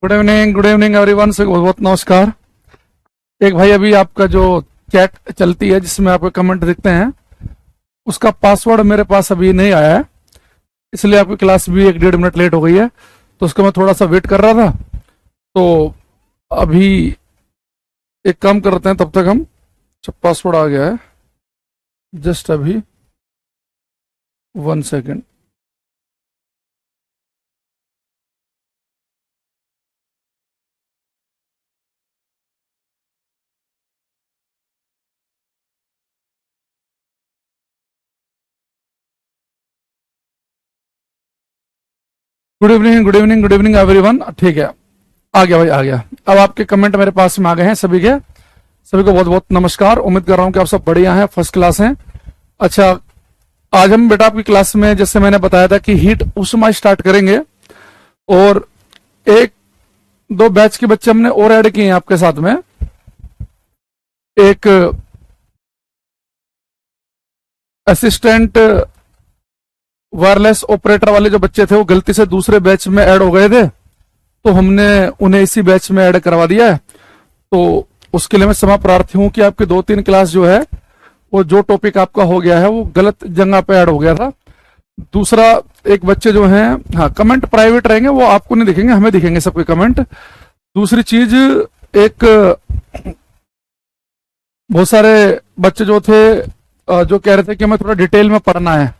Good evening everyone से बहुत बहुत नमस्कार। एक भाई अभी आपका जो चैट चलती है जिसमें आपके कमेंट दिखते हैं उसका पासवर्ड मेरे पास अभी नहीं आया है, इसलिए आपकी क्लास भी 1-1.5 मिनट लेट हो गई है। तो उसका मैं थोड़ा सा वेट कर रहा था। तो अभी एक काम करते हैं, तब तक हम जब पासवर्ड आ गया है, जस्ट अभी 1 सेकेंड। Good evening everyone. ठीक है, आ गया भाई, आ गया। अब आपके कमेंट मेरे पास में आ गए हैं सभी के। सभी को बहुत बहुत नमस्कार। उम्मीद कर रहा हूं कि आप सब बढ़िया हैं, फर्स्ट क्लास हैं। अच्छा, आज हम बेटा आपकी क्लास में जैसे मैंने बताया था कि हीट उष्मा स्टार्ट करेंगे, और एक दो बैच के बच्चे हमने और ऐड किए हैं आपके साथ में। एक असिस्टेंट वायरलेस ऑपरेटर वाले जो बच्चे थे वो गलती से दूसरे बैच में ऐड हो गए थे, तो हमने उन्हें इसी बैच में ऐड करवा दिया है। तो उसके लिए मैं क्षमा प्रार्थी हूं कि आपकी 2-3 क्लास जो है वो जो टॉपिक आपका हो गया है वो गलत जगह पे ऐड हो गया था। दूसरा, एक बच्चे जो हैं, हाँ, कमेंट प्राइवेट रहेंगे, वो आपको नहीं दिखेंगे, हमें दिखेंगे सबके कमेंट। दूसरी चीज, एक बहुत सारे बच्चे जो थे जो कह रहे थे कि हमें थोड़ा डिटेल में पढ़ना है,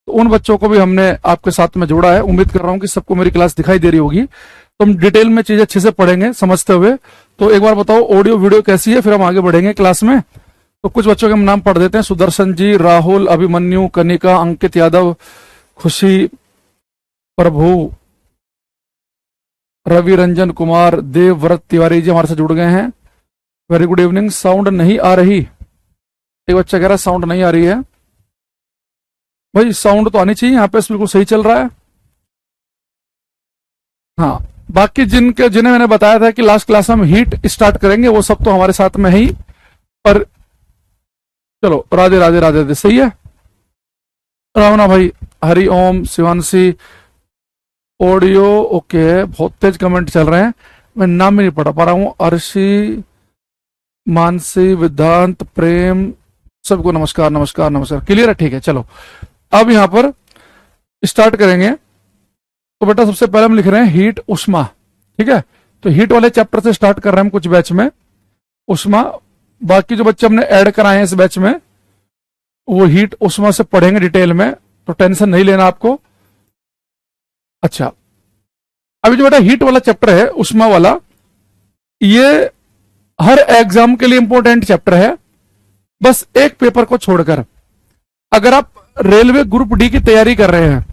तो उन बच्चों को भी हमने आपके साथ में जोड़ा है। उम्मीद कर रहा हूं कि सबको मेरी क्लास दिखाई दे रही होगी, तो हम डिटेल में चीजें अच्छे से पढ़ेंगे समझते हुए। तो एक बार बताओ ऑडियो वीडियो कैसी है, फिर हम आगे बढ़ेंगे क्लास में। तो कुछ बच्चों के हम नाम पढ़ देते हैं: सुदर्शन जी, राहुल, अभिमन्यु, कनिका, अंकित यादव, खुशी, प्रभु, रवि रंजन कुमार, देवव्रत तिवारी जी हमारे साथ जुड़ गए हैं। Very good evening. साउंड नहीं आ रही, एक बच्चा कह रहा है साउंड नहीं आ रही है। भाई साउंड तो आनी चाहिए, यहाँ पे बिल्कुल सही चल रहा है। हाँ, बाकी जिन्हें मैंने बताया था कि लास्ट क्लास में हम हीट स्टार्ट करेंगे, वो सब तो हमारे साथ में ही। पर चलो, राधे राधे राधे राधे, सही है। रावना भाई, हरि ओम, शिवांशी, ऑडियो ओके। बहुत तेज कमेंट चल रहे हैं, मैं नाम भी नहीं पढ़ पा रहा हूँ। अर्शी, मानसी, विद्यांत, प्रेम, सबको नमस्कार नमस्कार नमस्कार। क्लियर है? ठीक है, चलो अब यहां पर स्टार्ट करेंगे। तो बेटा सबसे पहले हम लिख रहे हैं हीट उष्मा, ठीक है। तो हीट वाले चैप्टर से स्टार्ट कर रहे हैं हम कुछ बैच में, उष्मा। बाकी जो बच्चे हमने ऐड कराए हैं इस बैच में वो हीट उष्मा से पढ़ेंगे डिटेल में, तो टेंशन नहीं लेना आपको। अच्छा, अभी जो बेटा हीट वाला चैप्टर है, उष्मा वाला, ये हर एग्जाम के लिए इंपॉर्टेंट चैप्टर है, बस एक पेपर को छोड़कर। अगर आप रेलवे ग्रुप डी की तैयारी कर रहे हैं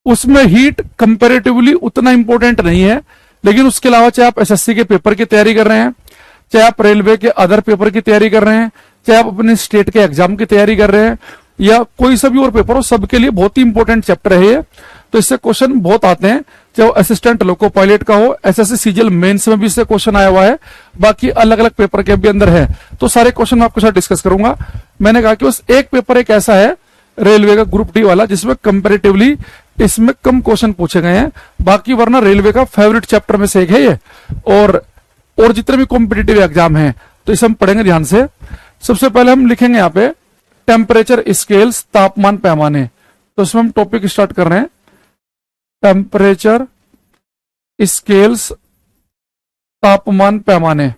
उसमें हीट कंपैरेटिवली उतना इंपॉर्टेंट नहीं है, लेकिन उसके अलावा चाहे आप एसएससी के पेपर की तैयारी कर रहे हैं, चाहे आप रेलवे के अदर पेपर की तैयारी कर रहे हैं, चाहे आप अपने स्टेट के एग्जाम की तैयारी कर रहे हैं, या कोई सा भी और पेपर हो, सबके लिए बहुत ही इंपॉर्टेंट चैप्टर है ये। तो इससे क्वेश्चन बहुत आते हैं, चाहे वो असिस्टेंट लोको पायलट का हो, एसएससी सीजीएल मेंस में भी इससे क्वेश्चन आया हुआ है, बाकी अलग अलग पेपर के भी अंदर है। तो सारे क्वेश्चन मैं आपके साथ डिस्कस करूंगा। मैंने कहा कि बस एक पेपर एक ऐसा है रेलवे का ग्रुप डी वाला जिसमें कंपैरेटिवली इसमें कम क्वेश्चन पूछे गए हैं, बाकी वरना रेलवे का फेवरेट चैप्टर में से एक है ये। और जितने भी कॉम्पिटिटिव एग्जाम हैं तो इसे हम पढ़ेंगे ध्यान से। सबसे पहले हम लिखेंगे यहाँ पे टेम्परेचर स्केल्स, तापमान पैमाने। तो इसमें हम टॉपिक स्टार्ट कर रहे हैं, टेम्परेचर स्केल्स, तापमान पैमाने।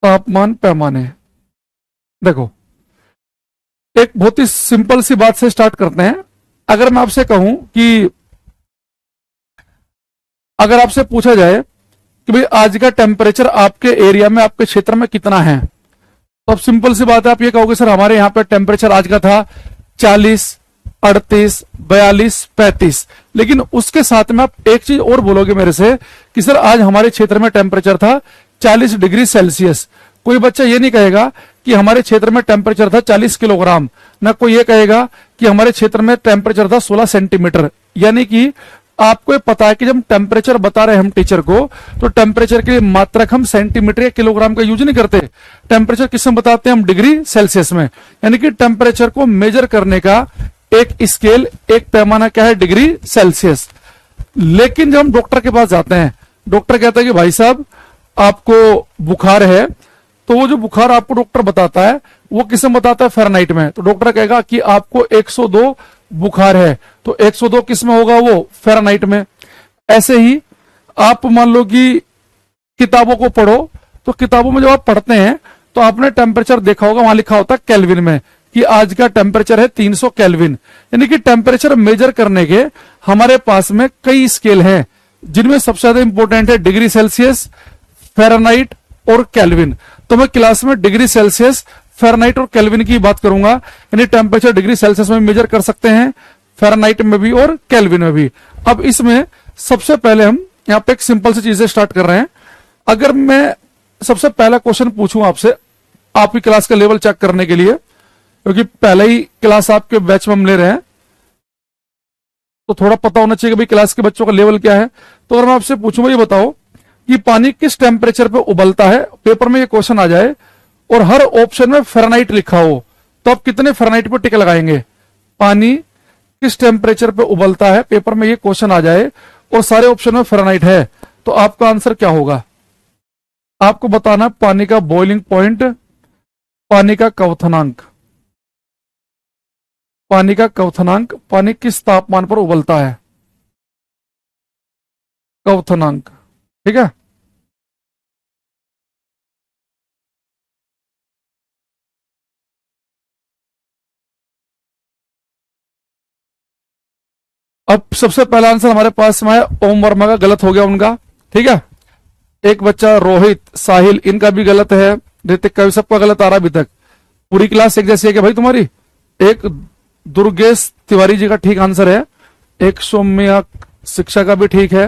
तापमान पैमाने, देखो एक बहुत ही सिंपल सी बात से स्टार्ट करते हैं। अगर मैं आपसे कहूं कि अगर आपसे पूछा जाए कि भाई आज का टेम्परेचर आपके एरिया में, आपके क्षेत्र में कितना है, तो अब सिंपल सी बात है, आप ये कहोगे सर हमारे यहाँ पे टेम्परेचर आज का था 40, 38, 42, 35। लेकिन उसके साथ में आप एक चीज और बोलोगे मेरे से कि सर आज हमारे क्षेत्र में टेम्परेचर था 40 डिग्री सेल्सियस। कोई बच्चा ये नहीं कहेगा कि हमारे क्षेत्र में टेम्परेचर था 40 किलोग्राम, ना कोई ये कहेगा कि हमारे क्षेत्र में टेम्परेचर था 16 सेंटीमीटर। यानी कि आपको ये पता है कि जब टेम्परेचर बता रहे हैं हम टीचर को, तो टेम्परेचर के लिए मात्रक हम सेंटीमीटर या किलोग्राम का यूज नहीं करते। टेम्परेचर किस में बताते हैं हम? डिग्री सेल्सियस में। यानी कि टेम्परेचर को मेजर करने का एक स्केल, एक पैमाना क्या है, डिग्री सेल्सियस। लेकिन जब हम डॉक्टर के पास जाते हैं, डॉक्टर कहता है कि भाई साहब आपको बुखार है, तो वो जो बुखार आपको डॉक्टर बताता है वो किस में बताता है, फ़ारेनहाइट में। तो डॉक्टर कहेगा कि आपको 102 बुखार है, तो 102 किस में होगा, वो फ़ारेनहाइट में। ऐसे ही आप मान लो कि किताबों को पढ़ो, तो किताबों में जब आप पढ़ते हैं तो आपने टेम्परेचर देखा होगा, वहां लिखा होता है केल्विन में कि आज का टेम्परेचर है 300 केल्विन। यानी कि टेम्परेचर मेजर करने के हमारे पास में कई स्केल हैं, जिनमें सबसे ज्यादा इंपॉर्टेंट है डिग्री सेल्सियस, फ़ारेनहाइट और केल्विन। तो मैं क्लास में डिग्री सेल्सियस, फ़ारेनहाइट और केल्विन की बात करूंगा। यानी टेम्परेचर डिग्री सेल्सियस में मेजर कर सकते हैं, फ़ारेनहाइट में भी और केल्विन में भी। अब इसमें सबसे पहले हम यहाँ पे एक सिंपल सी चीजें स्टार्ट कर रहे हैं। अगर मैं सबसे पहला क्वेश्चन पूछूं आपसे, आपकी क्लास का लेवल चेक करने के लिए, क्योंकि पहले ही क्लास आपके बैच में हम ले रहे हैं, तो थोड़ा पता होना चाहिए कि भाई क्लास के बच्चों का लेवल क्या है। तो अगर मैं आपसे पूछूंगा, ये बताओ कि पानी किस टेम्परेचर पे उबलता है, पेपर में ये क्वेश्चन आ जाए और हर ऑप्शन में फ़ारेनहाइट लिखा हो, तो आप कितने फ़ारेनहाइट पे टिक लगाएंगे? पानी किस टेम्परेचर पे उबलता है, पेपर में ये क्वेश्चन आ जाए और सारे ऑप्शन में फ़ारेनहाइट है, तो आपका आंसर क्या होगा? आपको बताना पानी का बॉइलिंग पॉइंट, पानी का क्वथनांक, पानी का क्वथनांक, पानी किस तापमान पर उबलता है, क्वथनांक। ठीक है, अब सबसे पहला आंसर हमारे पास में है ओम वर्मा का, गलत हो गया उनका। ठीक है, एक बच्चा रोहित, साहिल, इनका भी गलत है, ऋतिक का भी, सबका गलत आ रहा अभी तक। पूरी क्लास एक जैसी है क्या भाई तुम्हारी? एक दुर्गेश तिवारी जी का ठीक आंसर है, एक सौम्या शिक्षा का भी ठीक है,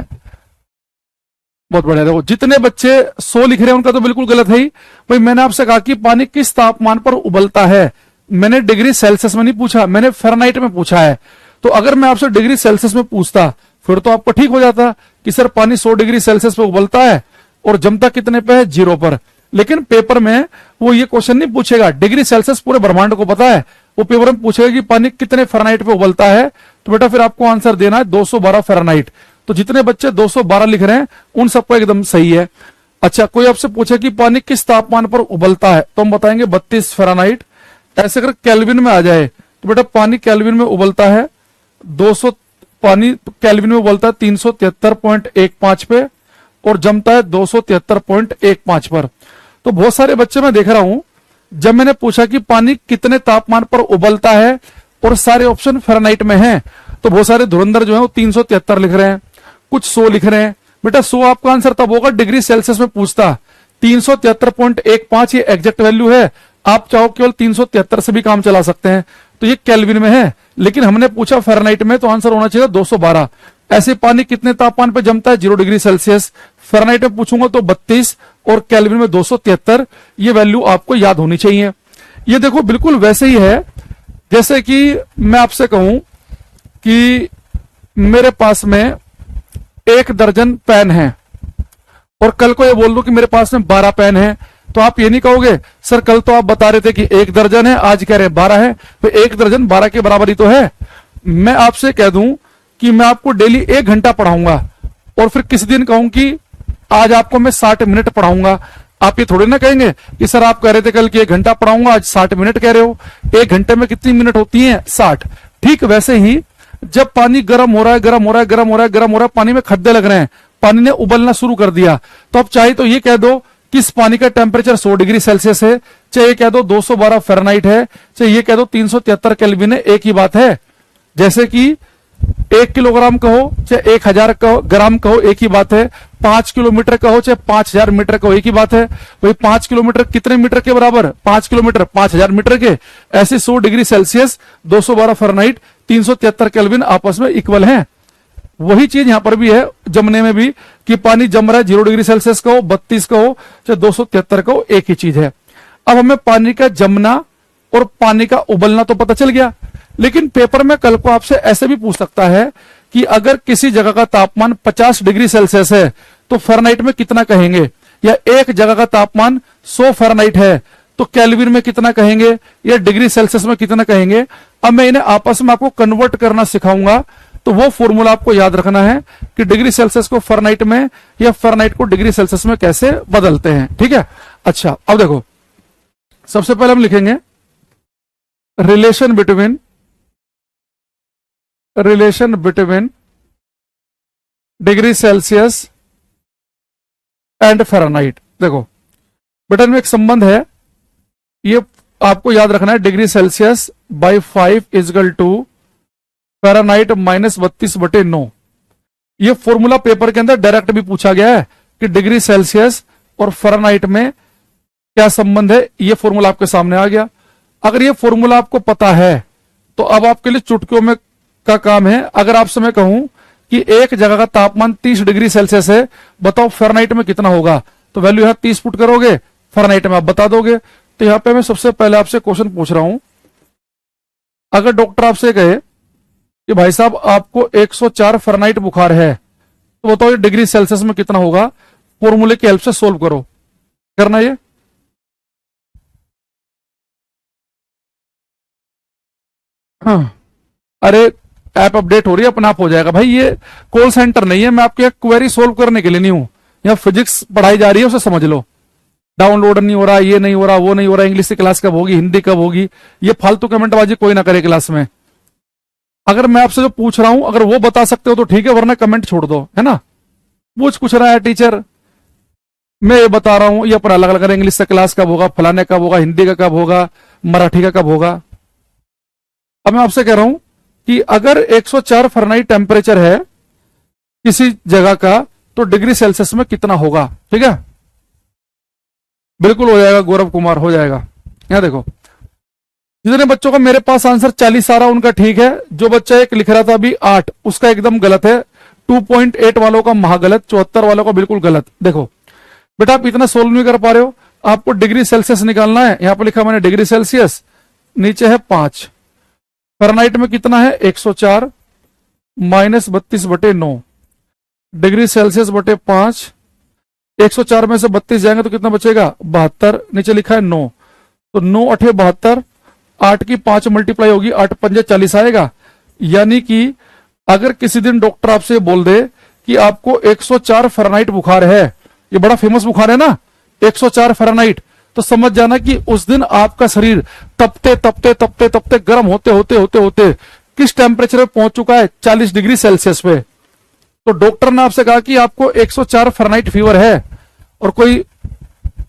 बहुत बढ़िया। देखो जितने बच्चे 100 लिख रहे हैं उनका तो बिल्कुल गलत है ही। भाई मैंने आपसे कहा कि पानी किस तापमान पर उबलता है, मैंने डिग्री सेल्सियस में नहीं पूछा, मैंने फ़ारेनहाइट में पूछा है। तो अगर मैं आपसे डिग्री सेल्सियस में पूछता फिर तो आपको ठीक हो जाता कि सर पानी 100 डिग्री सेल्सियस पे उबलता है और जमता कितने पे है, 0 पर। लेकिन पेपर में वो ये क्वेश्चन नहीं पूछेगा, डिग्री सेल्सियस पूरे ब्रह्मांड को पता है, वो पेपर में पूछेगा कि पानी कितने फ़ारेनहाइट पे उबलता है। तो बेटा फिर आपको आंसर देना है 212 फ़ारेनहाइट। तो जितने बच्चे 212 लिख रहे हैं उन सबको एकदम सही है। अच्छा, कोई आपसे पूछे कि पानी किस तापमान पर उबलता है, तो हम बताएंगे 32 फ़ारेनहाइट। ऐसे अगर केल्विन में आ जाए तो बेटा पानी केल्विन में उबलता है 200, पानी केल्विन में उबलता है 373.15 पे और जमता है 273.15 पर। तो बहुत सारे बच्चे मैं देख रहा हूं, जब मैंने पूछा कि पानी कितने तापमान पर उबलता है और सारे ऑप्शन फ़ारेनहाइट में हैं, तो बहुत सारे धुरंधर जो है वो 373 लिख रहे हैं, कुछ 100 लिख रहे हैं। बेटा 100 आपका आंसर तब होगा डिग्री सेल्सियस में पूछता, 373.15 ये एग्जैक्ट वैल्यू है। आप चाहो केवल 373 से भी काम चला सकते हैं, तो ये केल्विन में है, लेकिन हमने पूछा फ़ारेनहाइट में, तो आंसर होना चाहिए 212। ऐसे पानी कितने तापमान पर जमता है, 0 डिग्री सेल्सियस। फ़ारेनहाइट में पूछूंगा तो 32 और केल्विन में 273, ये वैल्यू आपको याद होनी चाहिए। ये देखो बिल्कुल वैसे ही है जैसे कि मैं आपसे कहूं कि मेरे पास में 1 दर्जन पेन है और कल को ये बोल दो कि मेरे पास में 12 पेन है, तो आप ये नहीं कहोगे सर कल तो आप बता रहे थे कि 1 दर्जन है, आज कह रहे हैं 12 है, तो 1 दर्जन 12 के बराबर ही तो है। मैं आपसे कह दूं कि मैं आपको डेली 1 घंटा पढ़ाऊंगा और फिर किसी दिन कहूं कि आज आपको मैं 60 मिनट पढ़ाऊंगा, आप ये थोड़ी ना कहेंगे कि सर आप कह रहे थे कल कि 1 घंटा पढ़ाऊंगा, आज 60 मिनट कह रहे हो। 1 घंटे में कितनी मिनट होती हैं, 60। ठीक वैसे ही जब पानी गर्म हो रहा है, गर्म हो रहा है, गर्म हो रहा है, गर्म हो रहा है, पानी में खड्डे लग रहे हैं, पानी ने उबलना शुरू कर दिया, तो आप चाहे तो ये कह दो कि इस पानी का टेम्परेचर 100 डिग्री सेल्सियस है, चाहे ये कह दो 212 फ़ारेनहाइट है, चाहे ये कह दो 373 केल्विन है, एक ही बात है। जैसे कि 1 किलोग्राम कहो चाहे 1000 ग्राम कहो, एक ही बात है। 5 किलोमीटर कहो चाहे 5000 मीटर कहो, एक ही बात है। वही 5 किलोमीटर कितने मीटर के बराबर, 5 किलोमीटर 5000 मीटर के। ऐसे 100 डिग्री सेल्सियस, 212 फ़ारेनहाइट, 373 केल्विन आपस में इक्वल हैं। वही चीज यहां पर भी है जमने में भी, कि पानी जम रहा है 0 डिग्री सेल्सियस का हो, 32 का हो चाहे 273 का हो, एक ही चीज है। अब हमें पानी का जमना और पानी का उबलना तो पता चल गया, लेकिन पेपर में कल को आपसे ऐसे भी पूछ सकता है कि अगर किसी जगह का तापमान 50 डिग्री सेल्सियस है तो फ़ारेनहाइट में कितना कहेंगे, या एक जगह का तापमान 100 फ़ारेनहाइट है तो केल्विन में कितना कहेंगे या डिग्री सेल्सियस में कितना कहेंगे। अब मैं इन्हें आपस में आपको कन्वर्ट करना सिखाऊंगा, तो वो फॉर्मूला आपको याद रखना है कि डिग्री सेल्सियस को फ़ारेनहाइट में या फ़ारेनहाइट को डिग्री सेल्सियस में कैसे बदलते हैं। ठीक है, अच्छा अब देखो, सबसे पहले हम लिखेंगे relation between degree Celsius and Fahrenheit. देखो बेटा में एक संबंध है, ये आपको याद रखना है, degree Celsius by 5 equal to Fahrenheit -32/9। ये फॉर्मूला पेपर के अंदर डायरेक्ट भी पूछा गया है कि डिग्री सेल्सियस और फ़ारेनहाइट में क्या संबंध है, ये फॉर्मूला आपके सामने आ गया। अगर ये फॉर्मूला आपको पता है तो अब आपके लिए चुटकियों में का काम है। अगर आपसे मैं कहूं कि एक जगह का तापमान 30 डिग्री सेल्सियस है, बताओ फ़ारेनहाइट में कितना होगा, तो वैल्यू यहां 30 पुट करोगे, फ़ारेनहाइट में आप बता दोगे। तो यहां पे मैं सबसे पहले आपसे क्वेश्चन पूछ रहा हूं, अगर डॉक्टर आपसे कहे कि भाई साहब आपको 104 फ़ारेनहाइट बुखार है, तो बताओ ये डिग्री सेल्सियस में कितना होगा, फॉर्मूले की हेल्प से सोल्व करो। करना ये हाँ, अरे ऐप अपडेट हो रही है, अपने आप हो जाएगा भाई, ये कॉल सेंटर नहीं है, मैं आपकी एक क्वेरी सोल्व करने के लिए नहीं हूं। यहाँ फिजिक्स पढ़ाई जा रही है, उसे समझ लो। डाउनलोड नहीं हो रहा, ये नहीं हो रहा, वो नहीं हो रहा, इंग्लिश की क्लास कब होगी, हिंदी कब होगी, ये फालतू कमेंटबाजी कोई ना करे क्लास में। अगर मैं आपसे जो पूछ रहा हूं अगर वो बता सकते हो तो ठीक है, वरना कमेंट छोड़ दो, है ना। पूछ रहा है टीचर, मैं ये बता रहा हूं, ये अपना अलग अलग, इंग्लिश का क्लास कब होगा, फलाने कब होगा, हिंदी का कब होगा, मराठी का कब होगा। अब मैं आपसे कह रहा हूं कि अगर 104 फ़ारेनहाइट टेम्परेचर है किसी जगह का, तो डिग्री सेल्सियस में कितना होगा। ठीक है, बिल्कुल हो जाएगा गौरव कुमार, हो जाएगा। यहां देखो, जितने बच्चों का मेरे पास आंसर 40 आ रहा उनका ठीक है, जो बच्चा एक लिख रहा था अभी 8, उसका एकदम गलत है। 2.8 वालों का महागलत, 74 वालों का बिल्कुल गलत। देखो बेटा आप इतना सोल्व नहीं कर पा रहे हो, आपको डिग्री सेल्सियस निकालना है। यहां पर लिखा मैंने डिग्री सेल्सियस, नीचे है 5, फ़ारेनहाइट में कितना है 104 -32/9 डिग्री सेल्सियस बटे 5, 104 में से 32 जाएंगे तो कितना बचेगा 72, नीचे लिखा है 9, तो 9 8 72, 8 की 5 मल्टीप्लाई होगी, 8 5 40 आएगा। यानी कि अगर किसी दिन डॉक्टर आपसे बोल दे कि आपको 104 फ़ारेनहाइट बुखार है, ये बड़ा फेमस बुखार है ना 104 फ़ारेनहाइट, तो समझ जाना कि उस दिन आपका शरीर तपते तपते तपते तपते गर्म होते होते होते होते किस टेम्परेचर पे पहुंच चुका है 40 डिग्री सेल्सियस पे। तो डॉक्टर ने आपसे कहा कि आपको 104 फ़ारेनहाइट फीवर है, और कोई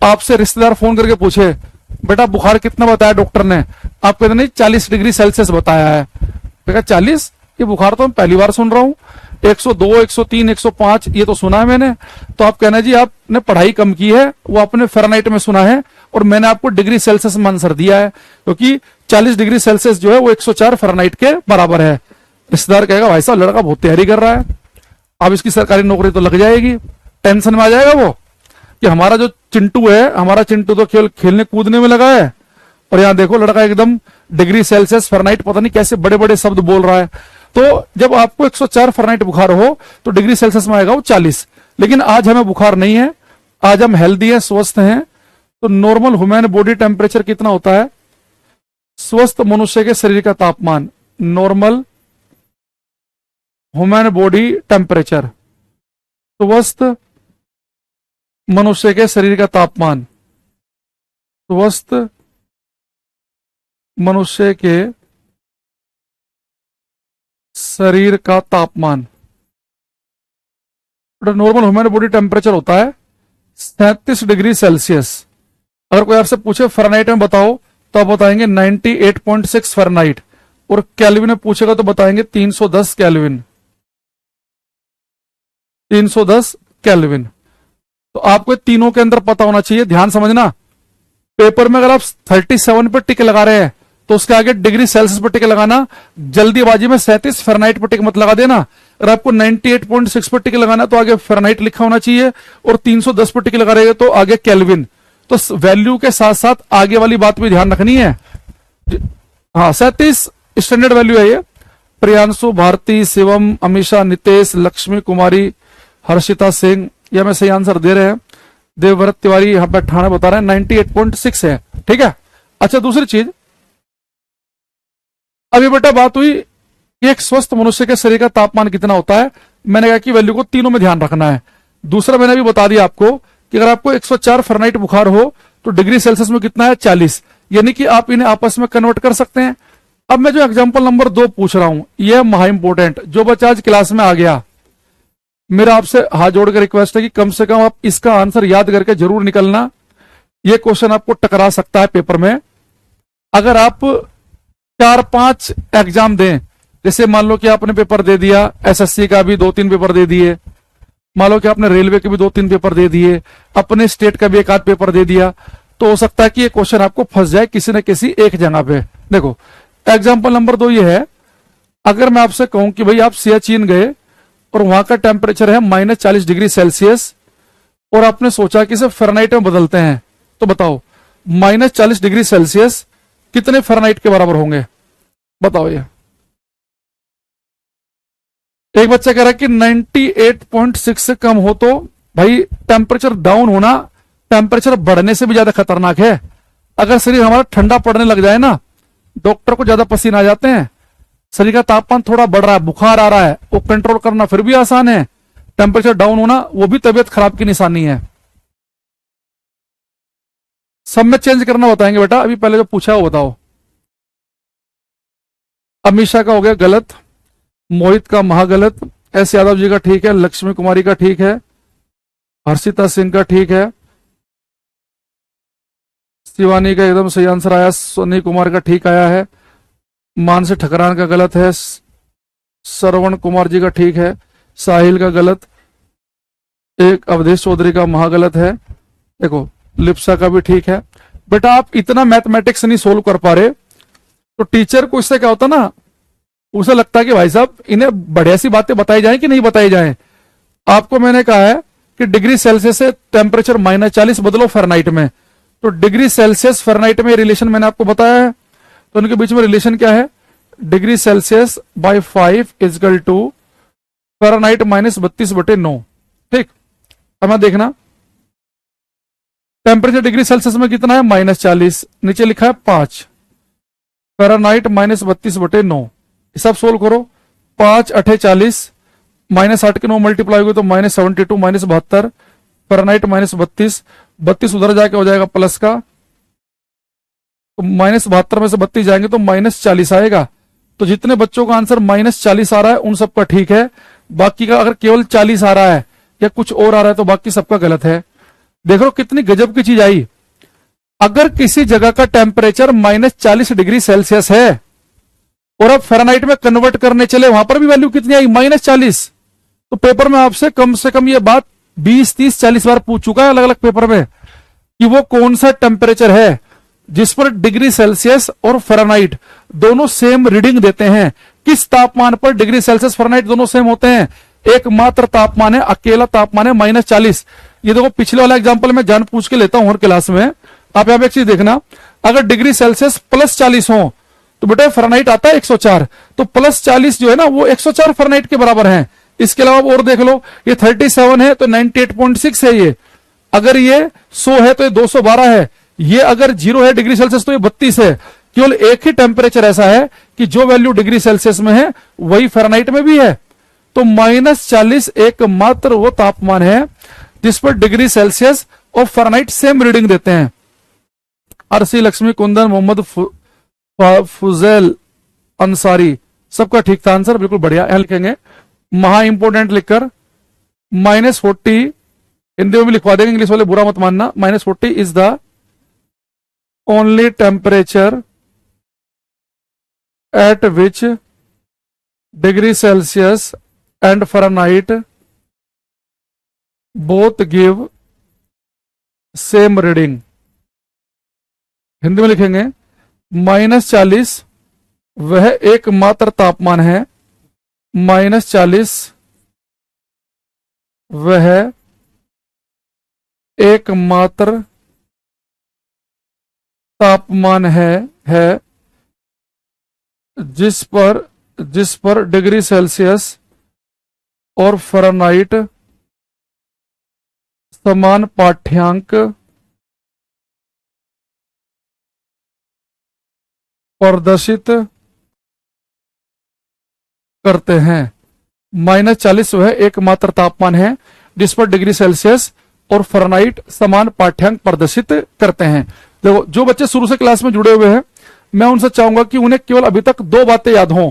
आपसे रिश्तेदार फोन करके पूछे बेटा बुखार कितना बताया डॉक्टर ने, आप कहते नहीं 40 डिग्री सेल्सियस बताया है। देखा 40, ये बुखार तो मैं पहली बार सुन रहा हूं, 102 103 105 ये तो सुना है मैंने। तो आप कहना जी आपने पढ़ाई कम की है, वो आपने फ़ारेनहाइट में सुना है और मैंने आपको डिग्री सेल्सियस में आंसर दिया है, क्योंकि 40 डिग्री सेल्सियस जो है वो 104 फ़ारेनहाइट के बराबर है। रिश्तेदार कहेगा भाई साहब लड़का बहुत तैयारी कर रहा है, अब इसकी सरकारी नौकरी तो लग जाएगी, टेंशन में आ जाएगा वो कि हमारा जो चिंटू है, हमारा चिंटू तो केवल खेलने कूदने में लगा है, और यहां देखो लड़का एकदम डिग्री सेल्सियस फ़ारेनहाइट पता नहीं कैसे बड़े बड़े शब्द बोल रहा है। तो जब आपको 104 फ़ारेनहाइट बुखार हो तो डिग्री सेल्सियस में आएगा वो 40। लेकिन आज हमें बुखार नहीं है, आज हम हेल्दी हैं, स्वस्थ हैं। तो नॉर्मल ह्यूमन बॉडी टेम्परेचर कितना होता है, स्वस्थ मनुष्य के शरीर का तापमान, नॉर्मल ह्यूमन बॉडी टेम्परेचर, स्वस्थ मनुष्य के शरीर का तापमान, स्वस्थ मनुष्य के शरीर का तापमान, नॉर्मल ह्यूमन बॉडी टेम्परेचर होता है 37 डिग्री सेल्सियस। अगर कोई आपसे पूछे फ़ारेनहाइट में बताओ तो आप बताएंगे 98.6 फ़ारेनहाइट, और केल्विन में पूछेगा तो बताएंगे 310 केल्विन, 310 केल्विन। तो आपको तीनों के अंदर पता होना चाहिए। ध्यान समझना, पेपर में अगर आप 37 पर टिक लगा रहे हैं तो उसके आगे डिग्री सेल्सियस पर टिक लगाना, जल्दीबाजी में 37 फ़ारेनहाइट पर टिक मत लगा देना। अगर आपको 98.6 पर टिक लगाना तो आगे फ़ारेनहाइट लिखा होना चाहिए, और 310 पर टिक लगा रहेगा तो आगे केल्विन। तो वैल्यू के साथ साथ आगे वाली बात भी ध्यान रखनी है। हाँ 37 स्टैंडर्ड वैल्यू है ये। प्रियांशु, भारती, शिवम, अमीशा, नितेश, लक्ष्मी कुमारी, हर्षिता सिंह, यह हमें सही आंसर दे रहे हैं। देवव्रत तिवारी यहाँ पे 98 बता रहे हैं, 98.6 है। ठीक है। अच्छा, दूसरी चीज, अभी बेटा बात हुई कि एक स्वस्थ मनुष्य के शरीर का तापमान कितना होता है। मैंने कहा कि वैल्यू को तीनों में ध्यान रखना है। दूसरा मैंने भी बता दिया आपको कि अगर आपको 104 फ़ारेनहाइट बुखार हो तो डिग्री सेल्सियस में कितना है, 40, यानी कि आप इन्हें आपस में कन्वर्ट कर सकते हैं। अब मैं जो एग्जाम्पल नंबर 2 पूछ रहा हूं, यह महा इंपोर्टेंट, जो बच्चा आज क्लास में आ गया, मेरा आपसे हाथ जोड़कर रिक्वेस्ट है कि कम से कम आप इसका आंसर याद करके जरूर निकलना। यह क्वेश्चन आपको टकरा सकता है पेपर में। अगर आप 4-5 एग्जाम दें, जैसे मान लो कि आपने पेपर दे दिया एसएससी का भी 2-3 पेपर दे दिए, मान लो कि आपने रेलवे के भी 2-3 पेपर दे दिए, अपने स्टेट का भी 1-8 पेपर दे दिया, तो हो सकता है कि ये क्वेश्चन आपको फंस जाए किसी न किसी एक जगह पे। देखो एग्जाम्पल नंबर 2 ये है, अगर मैं आपसे कहूं कि भाई आप सियाचिन गए और वहां का टेम्परेचर है -40 डिग्री सेल्सियस और आपने सोचा कि इसे फ़ारेनहाइट में बदलते हैं, तो बताओ -40 डिग्री सेल्सियस कितने फ़ारेनहाइट के बराबर होंगे, बताओ। ये एक बच्चा कह रहा है कि 98.6 से कम हो तो भाई टेम्परेचर डाउन होना टेम्परेचर बढ़ने से भी ज्यादा खतरनाक है। अगर शरीर हमारा ठंडा पड़ने लग जाए ना, डॉक्टर को ज्यादा पसीना आ जाते हैं, शरीर का तापमान थोड़ा बढ़ रहा है, बुखार आ रहा है, वो कंट्रोल करना फिर भी आसान है, टेम्परेचर डाउन होना वो भी तबीयत खराब की निशानी है। सब में चेंज करना बताएंगे बेटा, अभी पहले जो पूछा है वो बताओ। अमीषा का हो गया गलत, मोहित का महागलत, एस यादव जी का ठीक है, लक्ष्मी कुमारी का ठीक है, हर्षिता सिंह का ठीक है, शिवानी का एकदम सही आंसर आया, सोनी कुमार का ठीक आया है, मानसी ठकरान का गलत है, श्रवण कुमार जी का ठीक है, साहिल का गलत, एक अवधेश चौधरी का महागलत है, देखो लिप्सा का भी ठीक है। बेटा आप इतना मैथमेटिक्स नहीं सोल्व कर पा रहे तो टीचर को इससे क्या होता ना, उसे लगता है कि भाई साहब इन्हें बढ़िया सी बातें बताई जाएं कि नहीं बताई जाएं। आपको मैंने कहा है कि डिग्री सेल्सियस से टेम्परेचर -40 बदलो फ़ारेनहाइट में, तो डिग्री सेल्सियस फ़ारेनहाइट में रिलेशन मैंने आपको बताया है, तो उनके बीच में रिलेशन क्या है, degree Celsius by 5 equal to Fahrenheit -32/9। ठीक, अब मैं देखना टेम्परेचर डिग्री सेल्सियस में कितना है, -40, नीचे लिखा है 5, फ़ारेनहाइट -32/9, सब सोल्व करो। 5 8 40, -8 के 9 मल्टीप्लाई होगी तो -72, -72, फ़ारेनहाइट -32, 32 उधर जाके हो जाएगा प्लस का, तो -72 में से 32 जाएंगे तो -40 आएगा। तो जितने बच्चों का आंसर -40 आ रहा है उन सबका ठीक है, बाकी का अगर केवल 40 आ रहा है या कुछ और आ रहा है तो बाकी सबका गलत है। देखो कितनी गजब की चीज आई, अगर किसी जगह का टेम्परेचर -40 डिग्री सेल्सियस है और अब फ़ारेनहाइट में कन्वर्ट करने चले, वहां पर भी वैल्यू कितनी आई, -40, तो पेपर में आपसे कम से कम ये बात 20 30 40 बार पूछ चुका है अलग अलग पेपर में कि वो कौन सा टेम्परेचर है जिस पर डिग्री सेल्सियस और फ़ारेनहाइट दोनों सेम रीडिंग देते हैं। किस तापमान पर डिग्री सेल्सियस फ़ारेनहाइट दोनों सेम होते हैं, एकमात्र तापमान है, अकेला तापमान है -40। ये देखो पिछले वाला एग्जाम्पल में जान पूछ के लेता हूं हर क्लास में, आप यहां पर एक चीज देखना, अगर डिग्री सेल्सियस +40 हो तो बेटा फ़ारेनहाइट आता है 104, तो +40 जो है ना वो 104 फ़ारेनहाइट के बराबर है। इसके अलावा और देख लो, ये 37 है तो 98.6 है, ये अगर ये 100 है तो ये 212 है, ये अगर 0 है डिग्री सेल्सियस तो ये 32 है। केवल एक ही टेम्परेचर ऐसा है कि जो वैल्यू डिग्री सेल्सियस में है वही फ़ारेनहाइट में भी है, तो -40 एकमात्र वो तापमान है जिस पर डिग्री सेल्सियस और फ़ारेनहाइट सेम रीडिंग देते हैं। अरसी, लक्ष्मी, कुंदन, मोहम्मद फुजैल अंसारी, सबका ठीक था आंसर, बिल्कुल बढ़िया। यहां लिखेंगे महा इंपोर्टेंट लिखकर -40 हिंदी में भी लिखवा देंगे, इंग्लिश वाले बुरा मत मानना, -40 is the only temperature at which degree Celsius and Fahrenheit both give same reading. Hindi में लिखेंगे -40 वह एकमात्र तापमान है, -40 वह एकमात्र तापमान है जिस पर डिग्री सेल्सियस और फ़ारेनहाइट समान पाठ्यांक प्रदर्शित करते हैं। -40 वह एकमात्र तापमान है जिस पर डिग्री सेल्सियस और फ़ारेनहाइट समान पाठ्यांक प्रदर्शित करते हैं। देखो, जो बच्चे शुरू से क्लास में जुड़े हुए हैं, मैं उनसे चाहूंगा कि उन्हें केवल अभी तक दो बातें याद हों,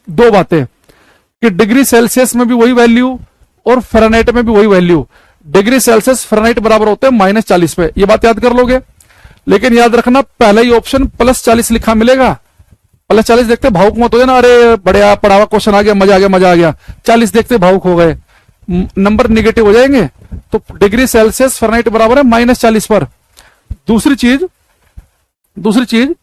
दो बातें, कि डिग्री सेल्सियस में भी वही वैल्यू और फ़ारेनहाइट में भी वही वैल्यू। डिग्री सेल्सियस फ़ारेनहाइट बराबर होते हैं -40 पे, ये बात याद कर लोगे। लेकिन याद रखना, पहला ही ऑप्शन +40 लिखा मिलेगा। +40 देखते भावुक मत हो जाना, अरे बढ़िया पढ़ा हुआ क्वेश्चन आ गया, मजा आ गया, मजा आ गया। 40 देखते भावुक हो गए, नंबर निगेटिव हो जाएंगे। तो डिग्री सेल्सियस फ़ारेनहाइट बराबर है -40 पर। दूसरी चीज,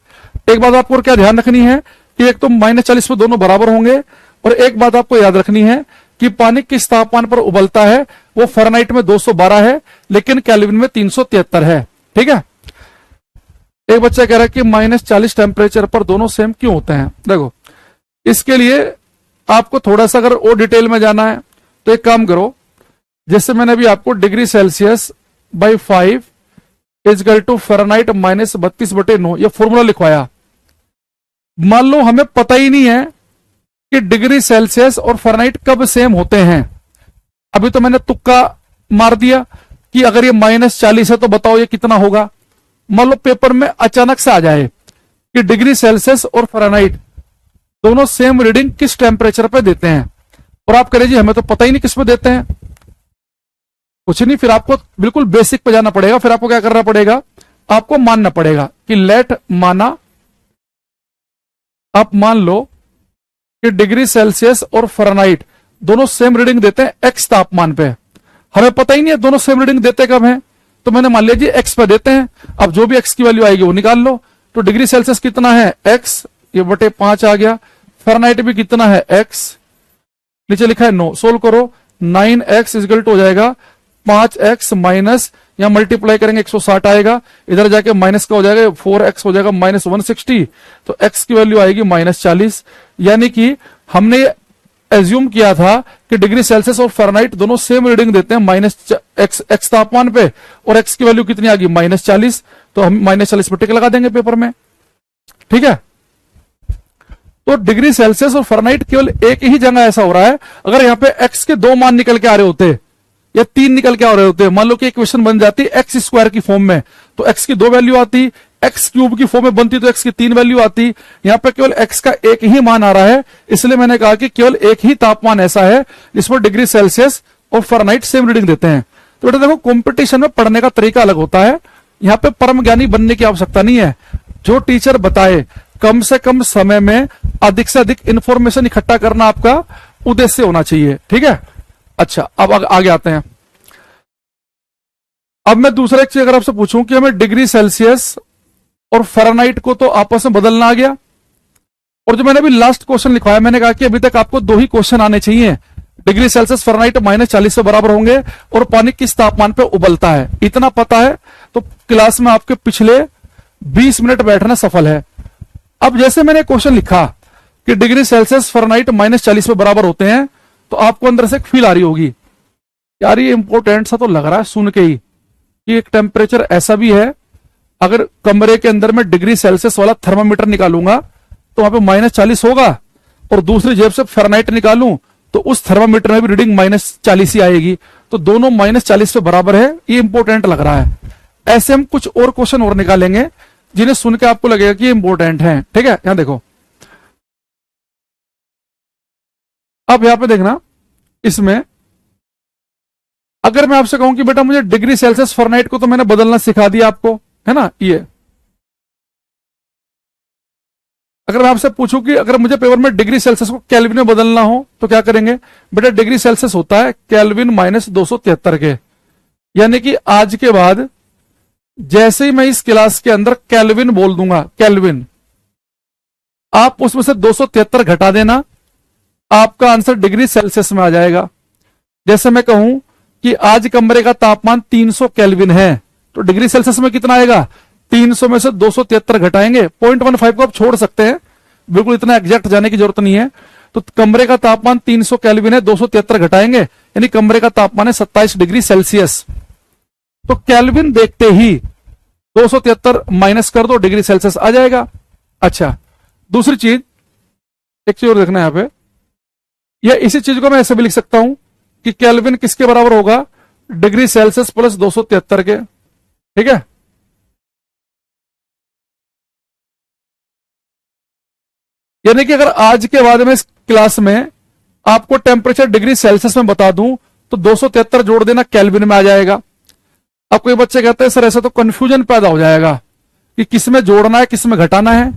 एक बात आपको क्या ध्यान रखनी है कि एक तो -40 पर दोनों बराबर होंगे, और एक बात आपको याद रखनी है कि पानी किस तापमान पर उबलता है, वो फ़ारेनहाइट में 212 है लेकिन केल्विन में 373 है। ठीक है। एक बच्चा कह रहा है कि -40 टेम्परेचर पर दोनों सेम क्यों होते हैं। देखो, इसके लिए आपको थोड़ा सा अगर और डिटेल में जाना है तो एक काम करो, जैसे मैंने अभी आपको degree Celsius by 5 equal to Fahrenheit -32/9 ये फॉर्मूला लिखवाया। मान लो हमें पता ही नहीं है कि डिग्री सेल्सियस और फ़ारेनहाइट कब सेम होते हैं। अभी तो मैंने तुक्का मार दिया कि अगर ये -40 है तो बताओ ये कितना होगा। मान लो पेपर में अचानक से आ जाए कि डिग्री सेल्सियस और फ़ारेनहाइट दोनों सेम रीडिंग किस टेम्परेचर पे देते हैं, और आप कह जी हमें तो पता ही नहीं किस पे देते हैं। कुछ नहीं, फिर आपको बिल्कुल बेसिक पे जाना पड़ेगा। फिर आपको क्या करना पड़ेगा, आपको मानना पड़ेगा कि आप मान लो कि डिग्री सेल्सियस और फ़ारेनहाइट दोनों सेम रीडिंग देते हैं x तापमान पे। हमें पता ही नहीं है दोनों सेम रीडिंग देते कब हैं, तो मैंने मान लिया जी x पे देते हैं। अब जो भी x की वैल्यू आएगी वो निकाल लो। तो डिग्री सेल्सियस कितना है x, ये बटे 5 आ गया। फ़ारेनहाइट भी कितना है x, नीचे लिखा है 9, सोल्व करो। 9x इक्वल टू हो जाएगा 5x माइनस, यहां मल्टीप्लाई करेंगे 160 आएगा, इधर जाके माइनस का हो जाएगा 4x हो जाएगा -160। तो x की वैल्यू आएगी -40। यानी कि हमने एज्यूम किया था कि डिग्री सेल्सियस और फ़ारेनहाइट दोनों सेम रीडिंग देते हैं x तापमान पे, और x की वैल्यू कितनी आ गई -40। तो हम -40 पर टिक लगा देंगे पेपर में। ठीक है। तो डिग्री सेल्सियस और फ़ारेनहाइट केवल एक ही जगह ऐसा हो रहा है। अगर यहाँ पे x के 2 मान निकल के आ रहे होते या 3 निकल के आ रहे होते, मान लो कि इक्वेशन बन जाती एक्स स्क्वायर की फॉर्म में, तो x की 2 वैल्यू आती, एक्स क्यूब की फॉर्म में बनती तो x की 3 वैल्यू आती। यहाँ पे केवल x का एक ही मान आ रहा है, इसलिए मैंने कहा कि केवल एक ही तापमान ऐसा है जिस पर डिग्री सेल्सियस और फ़ारेनहाइट सेम रीडिंग देते हैं। तो बेटा देखो, कंपटीशन में पढ़ने का तरीका अलग होता है। यहाँ पे परम ज्ञानी बनने की आवश्यकता नहीं है। जो टीचर बताए कम से कम समय में अधिक से अधिक इंफॉर्मेशन इकट्ठा करना आपका उद्देश्य होना चाहिए। ठीक है। अच्छा, अब आगे आते हैं। अब मैं दूसरा एक चीज अगर आपसे पूछूं कि हमें डिग्री सेल्सियस और फ़ारेनहाइट को तो आपस में बदलना आ गया, और जो मैंने अभी लास्ट क्वेश्चन लिखवाया, मैंने कहा कि अभी तक आपको 2 ही क्वेश्चन आने चाहिए। डिग्री सेल्सियस फ़ारेनहाइट -40 से बराबर होंगे, और पानी किस तापमान पे उबलता है, इतना पता है तो क्लास में आपके पिछले 20 मिनट बैठना सफल है। अब जैसे मैंने क्वेश्चन लिखा कि डिग्री सेल्सियस फ़ारेनहाइट -40 पे बराबर होते हैं, तो आपको अंदर से एक फील आ रही होगी, यार ये इंपॉर्टेंट सा तो लग रहा है सुन के ही कि एक टेम्परेचर ऐसा भी है, अगर कमरे के अंदर में डिग्री सेल्सियस वाला थर्मामीटर निकालूंगा तो वहां पे -40 होगा, और दूसरी जेब से फ़ारेनहाइट निकालूं तो उस थर्मामीटर में भी रीडिंग -40 ही आएगी। तो दोनों -40 पे बराबर है, ये इंपॉर्टेंट लग रहा है। ऐसे हम कुछ और क्वेश्चन और निकालेंगे जिन्हें सुन के आपको लगेगा कि इंपॉर्टेंट है। ठीक है। यहां देखो, अब यहां पे देखना, इसमें अगर मैं आपसे कहूं कि बेटा मुझे डिग्री सेल्सियस फ़ारेनहाइट को तो मैंने बदलना सिखा दिया आपको, है ना, ये अगर मैं आपसे पूछूं कि अगर मुझे पेपर में डिग्री सेल्सियस को केल्विन में बदलना हो तो क्या करेंगे, बेटा डिग्री सेल्सियस होता है केल्विन -273 के। यानी कि आज के बाद जैसे ही मैं इस क्लास के अंदर केल्विन बोल दूंगा, केल्विन, आप उसमें से 273 घटा देना, आपका आंसर डिग्री सेल्सियस में आ जाएगा। जैसे मैं कहूं कि आज कमरे का तापमान 300 केल्विन है, तो डिग्री सेल्सियस में कितना आएगा, 300 में से 273 घटाएंगे, 0.15 को आप छोड़ सकते हैं, बिल्कुल इतना एग्जैक्ट जाने की जरूरत नहीं है। तो कमरे का तापमान 300 केल्विन है, 273 घटाएंगे, यानी कमरे का तापमान है 27 डिग्री सेल्सियस। तो केल्विन देखते ही 273 माइनस कर दो, डिग्री सेल्सियस आ जाएगा। अच्छा, दूसरी चीज, एक चीज और देखना है यहां पे, या इसी चीज को मैं ऐसे भी लिख सकता हूं कि केल्विन किसके बराबर होगा, डिग्री सेल्सियस प्लस 273 के। ठीक है, यानी कि अगर आज के बाद में इस क्लास में आपको टेम्परेचर डिग्री सेल्सियस में बता दूं तो 273 जोड़ देना, केल्विन में आ जाएगा। अब कोई बच्चे कहते हैं सर ऐसा तो कंफ्यूजन पैदा हो जाएगा कि किस में जोड़ना है किस में घटाना है।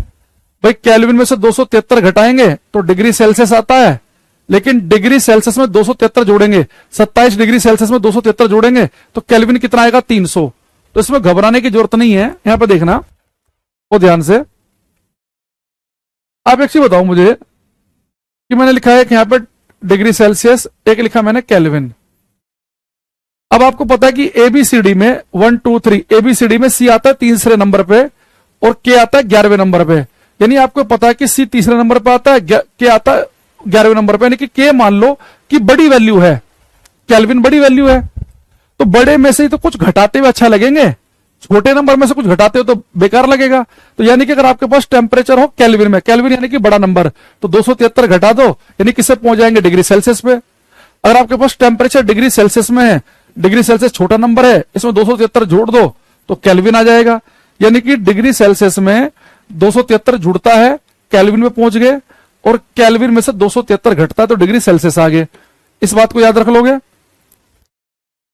भाई केल्विन में से 273 घटाएंगे तो डिग्री सेल्सियस आता है, लेकिन डिग्री सेल्सियस में 273 जोड़ेंगे, 27 डिग्री सेल्सियस में 273 जोड़ेंगे तो केल्विन कितना आएगा, 300। तो इसमें घबराने की जरूरत नहीं है। यहां पर देखना वो ध्यान से। आप एक चीज बताओ मुझे कि मैंने लिखा है कि यहां पर डिग्री सेल्सियस, एक लिखा मैंने केल्विन। अब आपको पता है कि एबीसीडी में 1 2 3, एबीसीडी में सी आता है तीसरे नंबर पे और के आता है 11वें नंबर पे। यानी आपको पता है कि सी तीसरे नंबर पे आता है, के आता है 11वें नंबर पे। यानी कि के मान लो कि बड़ी वैल्यू है, केल्विन बड़ी वैल्यू है, तो बड़े में से ही तो कुछ घटाते हुए अच्छा लगेंगे, छोटे नंबर में से कुछ घटाते हो तो बेकार लगेगा। तो यानी कि अगर आपके पास टेम्परेचर हो केल्विन में, केल्विन यानी कि बड़ा नंबर, तो 273 घटा दो यानी किससे पहुंच जाएंगे, डिग्री सेल्सियस पे। अगर आपके पास टेम्परेचर डिग्री सेल्सियस में है, डिग्री सेल्सियस छोटा नंबर है, इसमें 273 जोड़ दो तो केल्विन आ जाएगा। यानी कि डिग्री सेल्सियस में 273 जुड़ता है, केल्विन में पहुंच गए, और केल्विन में से 273 घटता है तो डिग्री सेल्सियस आ गए। इस बात को याद रख लोगे,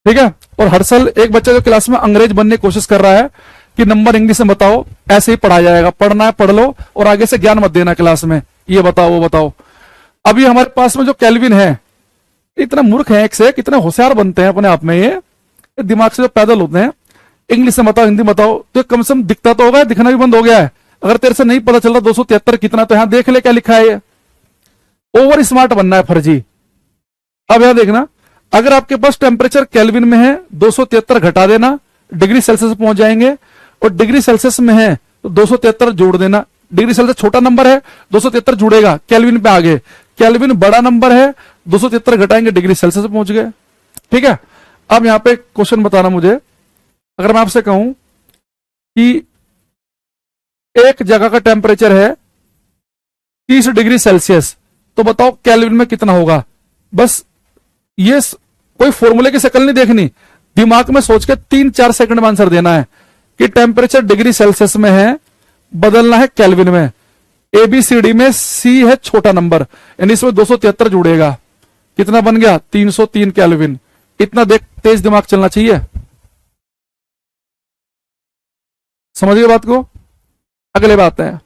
ठीक है। और हर साल एक बच्चा जो क्लास में अंग्रेज बनने की कोशिश कर रहा है कि नंबर इंग्लिश में बताओ, ऐसे ही पढ़ाया जाएगा, पढ़ना है पढ़ लो और आगे से ज्ञान मत देना क्लास में, ये बताओ वो बताओ। अभी हमारे पास में जो केल्विन है, इतना मूर्ख है, एक से कितने होशियार बनते हैं अपने आप में, ये दिमाग से जो पैदल होते हैं। इंग्लिश में बताओ, हिंदी में बताओ, तो कम से कम दिखता तो होगा, दिखना भी बंद हो गया है। अगर तेरे से नहीं पता चल रहा 273 कितना, तो यहां देख ले क्या लिखा है। ये ओवर स्मार्ट बनना है, फर्जी। अब यहां देखना, अगर आपके पास टेम्परेचर केल्विन में है 273 घटा देना, डिग्री सेल्सियस पहुंच जाएंगे, और डिग्री सेल्सियस में है तो 273 जोड़ देना। डिग्री सेल्सियस छोटा नंबर है, 273 जुड़ेगा, केल्विन पे आगे। केल्विन बड़ा नंबर है, 273 घटाएंगे, डिग्री सेल्सियस पहुंच गए। ठीक है। अब यहां पे क्वेश्चन बताना मुझे, अगर मैं आपसे कहूं कि एक जगह का टेम्परेचर है 30 डिग्री सेल्सियस, तो बताओ केल्विन में कितना होगा। बस ये कोई फॉर्मूले की शक्ल नहीं देखनी, दिमाग में सोच के 3-4 सेकंड में आंसर देना है कि टेम्परेचर डिग्री सेल्सियस में है, बदलना है केल्विन में। एबीसीडी में सी है छोटा नंबर, यानी इसमें 273 जुड़ेगा, कितना बन गया, 303 केल्विन। इतना देख तेज दिमाग चलना चाहिए, समझिए बात को। अगले बात है,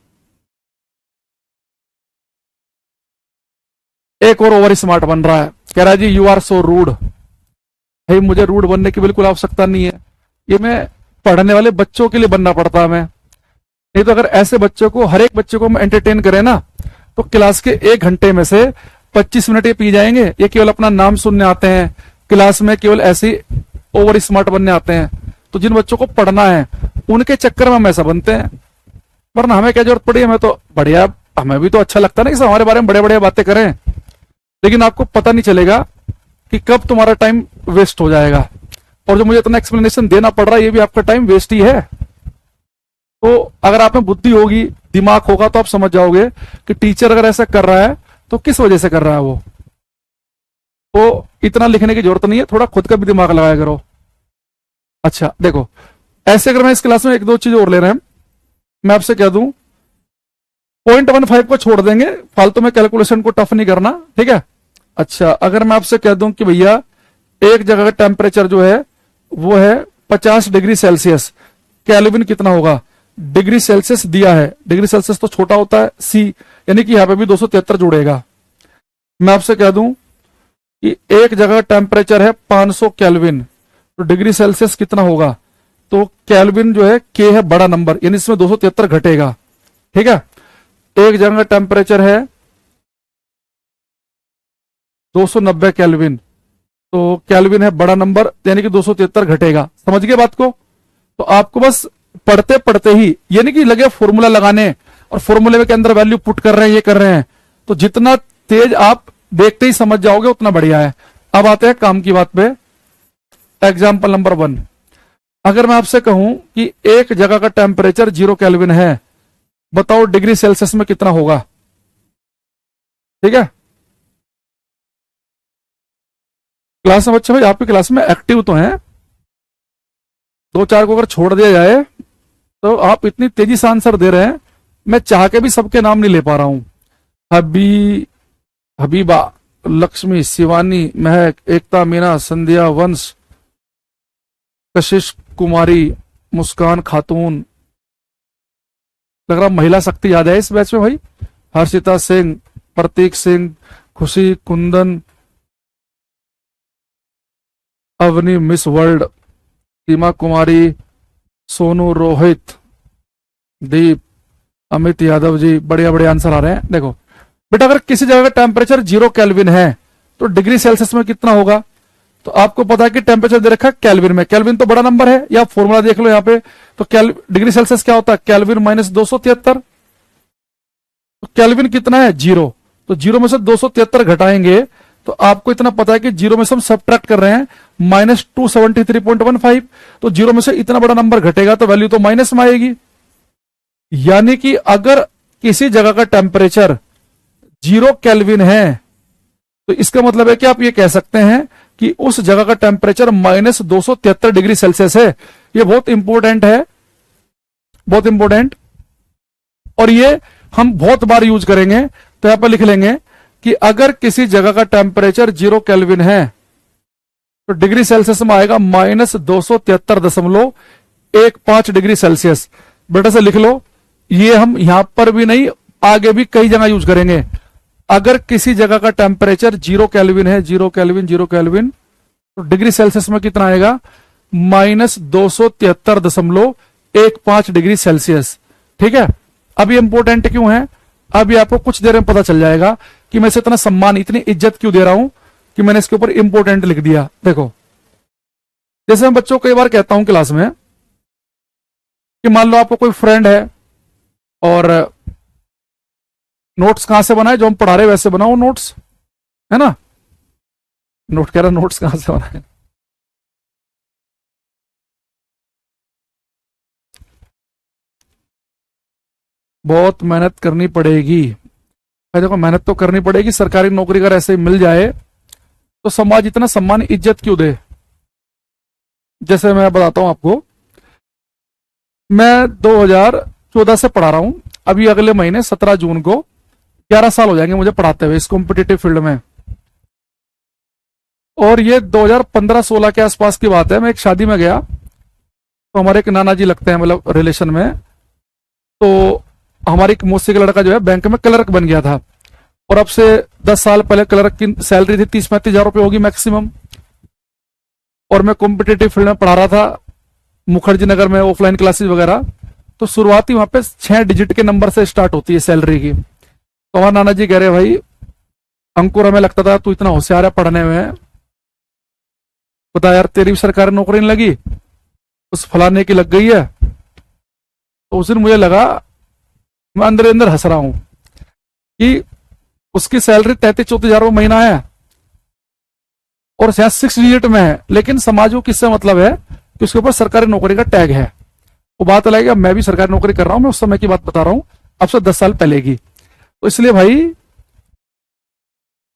एक और ओवर स्मार्ट बन रहा है, कह रहा है जी यू आर सो रूड। भाई मुझे रूड बनने की बिल्कुल आवश्यकता नहीं है, ये मैं पढ़ने वाले बच्चों के लिए बनना पड़ता है। मैं नहीं तो अगर ऐसे बच्चों को, हर एक बच्चे को हम एंटरटेन करें ना, तो क्लास के 1 घंटे में से 25 मिनट ये पी जाएंगे। ये केवल अपना नाम सुनने आते हैं क्लास में, केवल ऐसे ओवर स्मार्ट बनने आते हैं। तो जिन बच्चों को पढ़ना है उनके चक्कर में हम ऐसा बनते हैं, वरना हमें क्या जरूरत पड़ी, हमें तो बढ़िया, हमें भी तो अच्छा लगता है ना कि हमारे बारे में बड़े बड़े बातें करें, लेकिन आपको पता नहीं चलेगा कि कब तुम्हारा टाइम वेस्ट हो जाएगा। और जो मुझे इतना एक्सप्लेनेशन देना पड़ रहा है, ये भी आपका टाइम वेस्ट ही है। तो अगर आप में बुद्धि होगी, दिमाग होगा, तो आप समझ जाओगे कि टीचर अगर ऐसा कर रहा है तो किस वजह से कर रहा है वो। तो इतना लिखने की जरूरत नहीं है, थोड़ा खुद का भी दिमाग लगाया करो। अच्छा देखो, ऐसे अगर मैं इस क्लास में 1-2 चीज और ले रहे हैं, मैं आपसे कह दूं 0.15 को छोड़ देंगे, फालतू में कैलकुलेशन को टफ नहीं करना, ठीक है। अच्छा अगर मैं आपसे कह दूं कि भैया एक जगह का टेम्परेचर जो है वो है 50 डिग्री सेल्सियस, केल्विन कितना होगा, डिग्री सेल्सियस दिया है, डिग्री सेल्सियस तो छोटा होता है सी, यानी कि यहां पे भी 273 जुड़ेगा। मैं आपसे कह दूं कि एक जगह टेम्परेचर है 500 केल्विन, तो डिग्री सेल्सियस कितना होगा, तो केल्विन जो है के है बड़ा नंबर, यानी इसमें 273 घटेगा, ठीक है। एक जगह का टेम्परेचर है 290 केल्विन, तो केल्विन है बड़ा नंबर, यानी कि 273 घटेगा। समझ गए बात को। तो आपको बस पढ़ते पढ़ते ही, यानी कि लगे फॉर्मूला लगाने और फॉर्मूले के अंदर वैल्यू पुट कर रहे हैं, ये कर रहे हैं, तो जितना तेज आप देखते ही समझ जाओगे उतना बढ़िया है। अब आते हैं काम की बात पे। एग्जाम्पल नंबर 1, अगर मैं आपसे कहूं कि एक जगह का टेम्परेचर 0 केल्विन है, बताओ डिग्री सेल्सियस में कितना होगा। ठीक है, क्लास में बच्चे भाई आपकी क्लास में एक्टिव तो हैं, दो चार को अगर छोड़ दिया जाए तो आप इतनी तेजी से आंसर दे रहे हैं, मैं चाह के भी सबके नाम नहीं ले पा रहा हूं। हबीबा, लक्ष्मी, शिवानी, महक, एकता, मीना, संध्या, वंश, कशिश कुमारी, मुस्कान खातून, लग रहा महिला शक्ति याद है इस बैच में भाई। हर्षिता सिंह, प्रतीक सिंह, खुशी, कुंदन, अवनी मिस वर्ल्ड, सीमा कुमारी, सोनू, रोहित, दीप, अमित यादव जी, बढ़िया बढ़िया आंसर आ रहे हैं। देखो बेटा, अगर किसी जगह का टेम्परेचर 0 केल्विन है तो डिग्री सेल्सियस में कितना होगा। तो आपको पता है कि टेम्परेचर दे रखा है केल्विन में, केल्विन तो बड़ा नंबर है, या फॉर्मूला देख लो यहाँ पे। तो डिग्री सेल्सियस क्या होता है, केल्विन माइनस 273। तो केल्विन कितना है, 0। तो 0 में से 273 घटाएंगे तो आपको इतना पता है कि 0 में से हम सब्ट्रैक्ट कर रहे हैं माइनस 273.15। तो 0 में से इतना बड़ा नंबर घटेगा तो वैल्यू तो माइनस में आएगी। यानी कि अगर किसी जगह का टेम्परेचर 0 केल्विन है तो इसका मतलब है कि आप ये कह सकते हैं कि उस जगह का टेम्परेचर माइनस 273 डिग्री सेल्सियस है। ये बहुत इंपॉर्टेंट है, बहुत इंपॉर्टेंट, और ये हम बहुत बार यूज करेंगे। तो यहां पर लिख लेंगे कि अगर किसी जगह का टेम्परेचर 0 केल्विन है तो डिग्री सेल्सियस में आएगा माइनस 273.15 डिग्री सेल्सियस। बेटा से लिख लो, ये हम यहां पर भी नहीं, आगे भी कई जगह यूज करेंगे। अगर किसी जगह का टेम्परेचर 0 केल्विन है, 0 केल्विन, 0 केल्विन, तो डिग्री सेल्सियस में कितना आएगा, माइनस 273.15 डिग्री सेल्सियस। ठीक है, अब ये इंपॉर्टेंट क्यों है, अभी आपको कुछ देर में पता चल जाएगा कि मैं इसे इतना सम्मान, इतनी इज्जत क्यों दे रहा हूं कि मैंने इसके ऊपर इंपॉर्टेंट लिख दिया। देखो, जैसे मैं बच्चों को कई बार कहता हूं क्लास में कि मान लो आपको कोई फ्रेंड है और नोट्स कहां से बनाए, जो हम पढ़ा रहे वैसे बनाओ नोट्स, है ना। नोट कह रहा, नोट्स कहां से बनाए, बहुत मेहनत करनी पड़ेगी। देखो मेहनत तो करनी पड़ेगी, सरकारी नौकरी अगर ऐसे ही मिल जाए तो समाज इतना सम्मान इज्जत क्यों दे। जैसे मैं बताता हूं आपको, मैं 2014 से पढ़ा रहा हूं, अभी अगले महीने 17 जून को 11 साल हो जाएंगे मुझे पढ़ाते हुए इस कॉम्पिटिटिव फील्ड में। और ये 2015-16 के आसपास की बात है। मैं एक शादी में गया तो हमारे एक नाना जी लगते हैं, मतलब रिलेशन में, तो हमारी एक मौसी का लड़का जो है बैंक में क्लर्क बन गया था। और अब से 10 साल पहले क्लर्क की सैलरी थी 30-35 हजार रुपये होगी मैक्सिमम। और मैं कॉम्पिटिटिव फील्ड में पढ़ा रहा था मुखर्जी नगर में, ऑफलाइन क्लासेस वगैरह। तो शुरुआती वहां पे 6 डिजिट के नंबर से स्टार्ट होती है सैलरी की। तो हमारे नाना जी कह रहे, भाई अंकुर, हमें लगता था तू इतना होशियार है पढ़ने में, पता यार तेरी भी सरकारी नौकरी नहीं लगी, उस फलाने की लग गई है। तो उस दिन मुझे लगा, मैं अंदर अंदर हंस रहा हूं कि उसकी सैलरी 33-34 हजार रुपये महीना है और 6 डिजिट में है, लेकिन समाज को किससे मतलब है कि उसके ऊपर सरकारी नौकरी का टैग है। वो बात अलग है, मैं भी सरकारी नौकरी कर रहा हूं, मैं उस समय की बात बता रहा हूं, अब से 10 साल पहले की। तो इसलिए भाई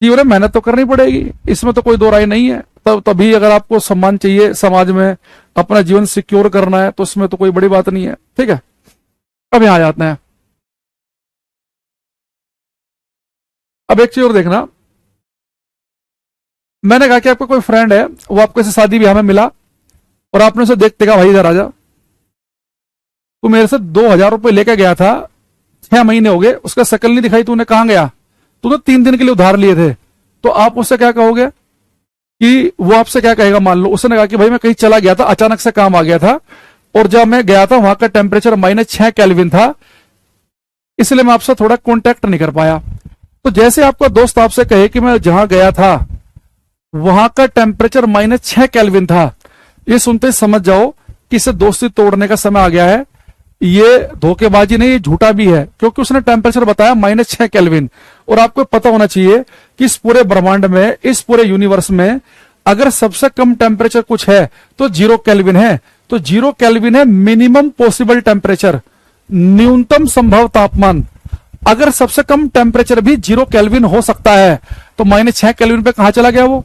जीवन में मेहनत तो करनी पड़ेगी, इसमें तो कोई दो राय नहीं है। तब तभी अगर आपको सम्मान चाहिए समाज में, अपना जीवन सिक्योर करना है, तो इसमें तो कोई बड़ी बात नहीं है। ठीक है, अब यहां आ जाते हैं। अब एक चीज और देखना, मैंने कहा कि आपका कोई फ्रेंड है, वो आपको ऐसे शादी ब्याह में मिला और आपने उसे देखते कहा, भाई इधर आजा, तू मेरे से 2000 रुपये लेके गया था, 6 महीने हो गए, उसका शकल नहीं दिखाई, तूने कहां गया, तूने 3 दिन के लिए उधार लिए थे। तो आप उससे क्या कहोगे कि वो आपसे क्या कहेगा। मान लो उसने कहा कि भाई मैं कहीं चला गया था, अचानक से काम आ गया था, और जब मैं गया था वहां का टेम्परेचर -6 केल्विन था, इसलिए मैं आपसे थोड़ा कॉन्टेक्ट नहीं कर पाया। तो जैसे आपका दोस्त आपसे कहे कि मैं जहां गया था वहां का टेम्परेचर -6 केल्विन था, ये सुनते ही समझ जाओ कि इसे दोस्ती तोड़ने का समय आ गया है। ये धोखेबाजी नहीं, ये झूठा भी है, क्योंकि उसने टेम्परेचर बताया -6 केल्विन। और आपको पता होना चाहिए कि इस पूरे ब्रह्मांड में, इस पूरे यूनिवर्स में अगर सबसे कम टेम्परेचर कुछ है तो 0 केल्विन है। तो 0 केल्विन है मिनिमम पॉसिबल टेम्परेचर। न्यूनतम संभव तापमान, अगर सबसे कम टेम्परेचर भी 0 केल्विन हो सकता है तो -6 केल्विन पे कहां चला गया वो?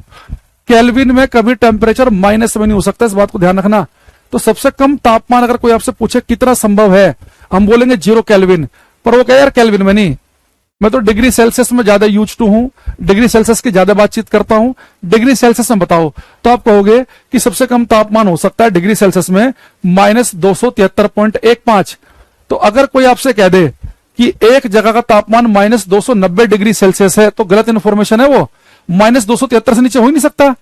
केल्विन में कभी टेम्परेचर माइनस में नहीं हो सकता, इस बात को ध्यान रखना। तो सबसे कम तापमान अगर कोई आपसे पूछे कितना संभव है, हम बोलेंगे 0 केल्विन, पर वो कहे यार केल्विन में नहीं, मैं तो डिग्री सेल्सियस में ज्यादा यूज टू हूं, डिग्री सेल्सियस की ज्यादा बातचीत करता हूं, डिग्री सेल्सियस में बताओ। तो आप कहोगे कि सबसे कम तापमान हो सकता है डिग्री सेल्सियस में -273.15। तो अगर कोई आपसे कह दे कि एक जगह का तापमान -290 डिग्री सेल्सियस है, तो गलत इंफॉर्मेशन है वो, -273 से नीचे हो ही नहीं सकता।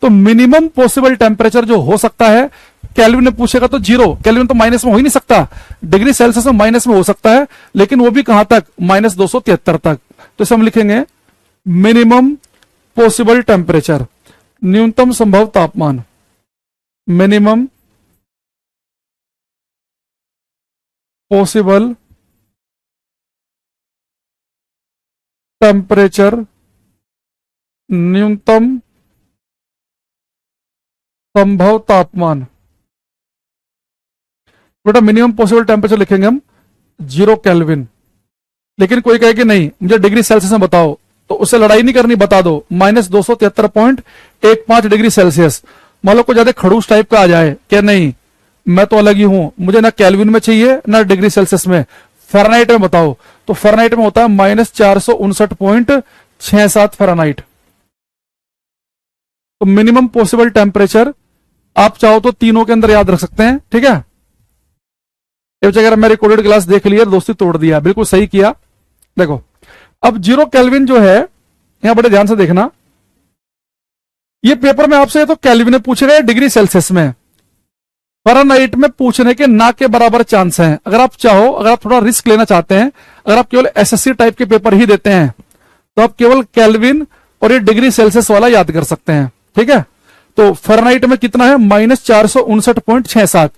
तो मिनिमम पॉसिबल टेम्परेचर जो हो सकता है, केल्विन में पूछेगा तो 0, केल्विन तो माइनस में हो ही नहीं सकता, डिग्री सेल्सियस में माइनस में हो सकता है, लेकिन वो भी कहां तक? -273 तक। तो इसे हम लिखेंगे मिनिमम पॉसिबल टेम्परेचर, न्यूनतम संभव तापमान, मिनिमम पॉसिबल टेम्परेचर, न्यूनतम संभव तापमान। बेटा मिनिमम पॉसिबल टेम्परेचर लिखेंगे हम 0 केल्विन। लेकिन कोई कहे कि नहीं मुझे डिग्री सेल्सियस में बताओ, तो उससे लड़ाई नहीं करनी, बता दो -273.15 डिग्री सेल्सियस। मान लो कोई ज्यादा खड़ूस टाइप का आ जाए, क्या नहीं मैं तो अलग ही हूं, मुझे ना केल्विन में चाहिए ना डिग्री सेल्सियस में, फ़ारेनहाइट में बताओ। तो फ़ारेनहाइट में होता है -459.67 फ़ारेनहाइट। तो मिनिमम पॉसिबल टेम्परेचर आप चाहो तो तीनों के अंदर याद रख सकते हैं, ठीक है। अगर मैं रिकॉर्डेड क्लास देख लिया, दोस्ती तोड़ दिया, बिल्कुल सही किया। देखो अब 0 केल्विन जो है, यहां बड़े ध्यान से देखना, ये पेपर में आपसे तो केल्विन में पूछेगा डिग्री सेल्सियस में, फ़ारेनहाइट में पूछने के ना के बराबर चांस हैं। अगर आप चाहो, अगर आप थोड़ा रिस्क लेना चाहते हैं, अगर आप केवल एसएससी टाइप के पेपर ही देते हैं, तो आप केवल केल्विन और ये डिग्री सेल्सियस वाला याद कर सकते हैं, ठीक है। तो फ़ारेनहाइट में कितना है? -459.67।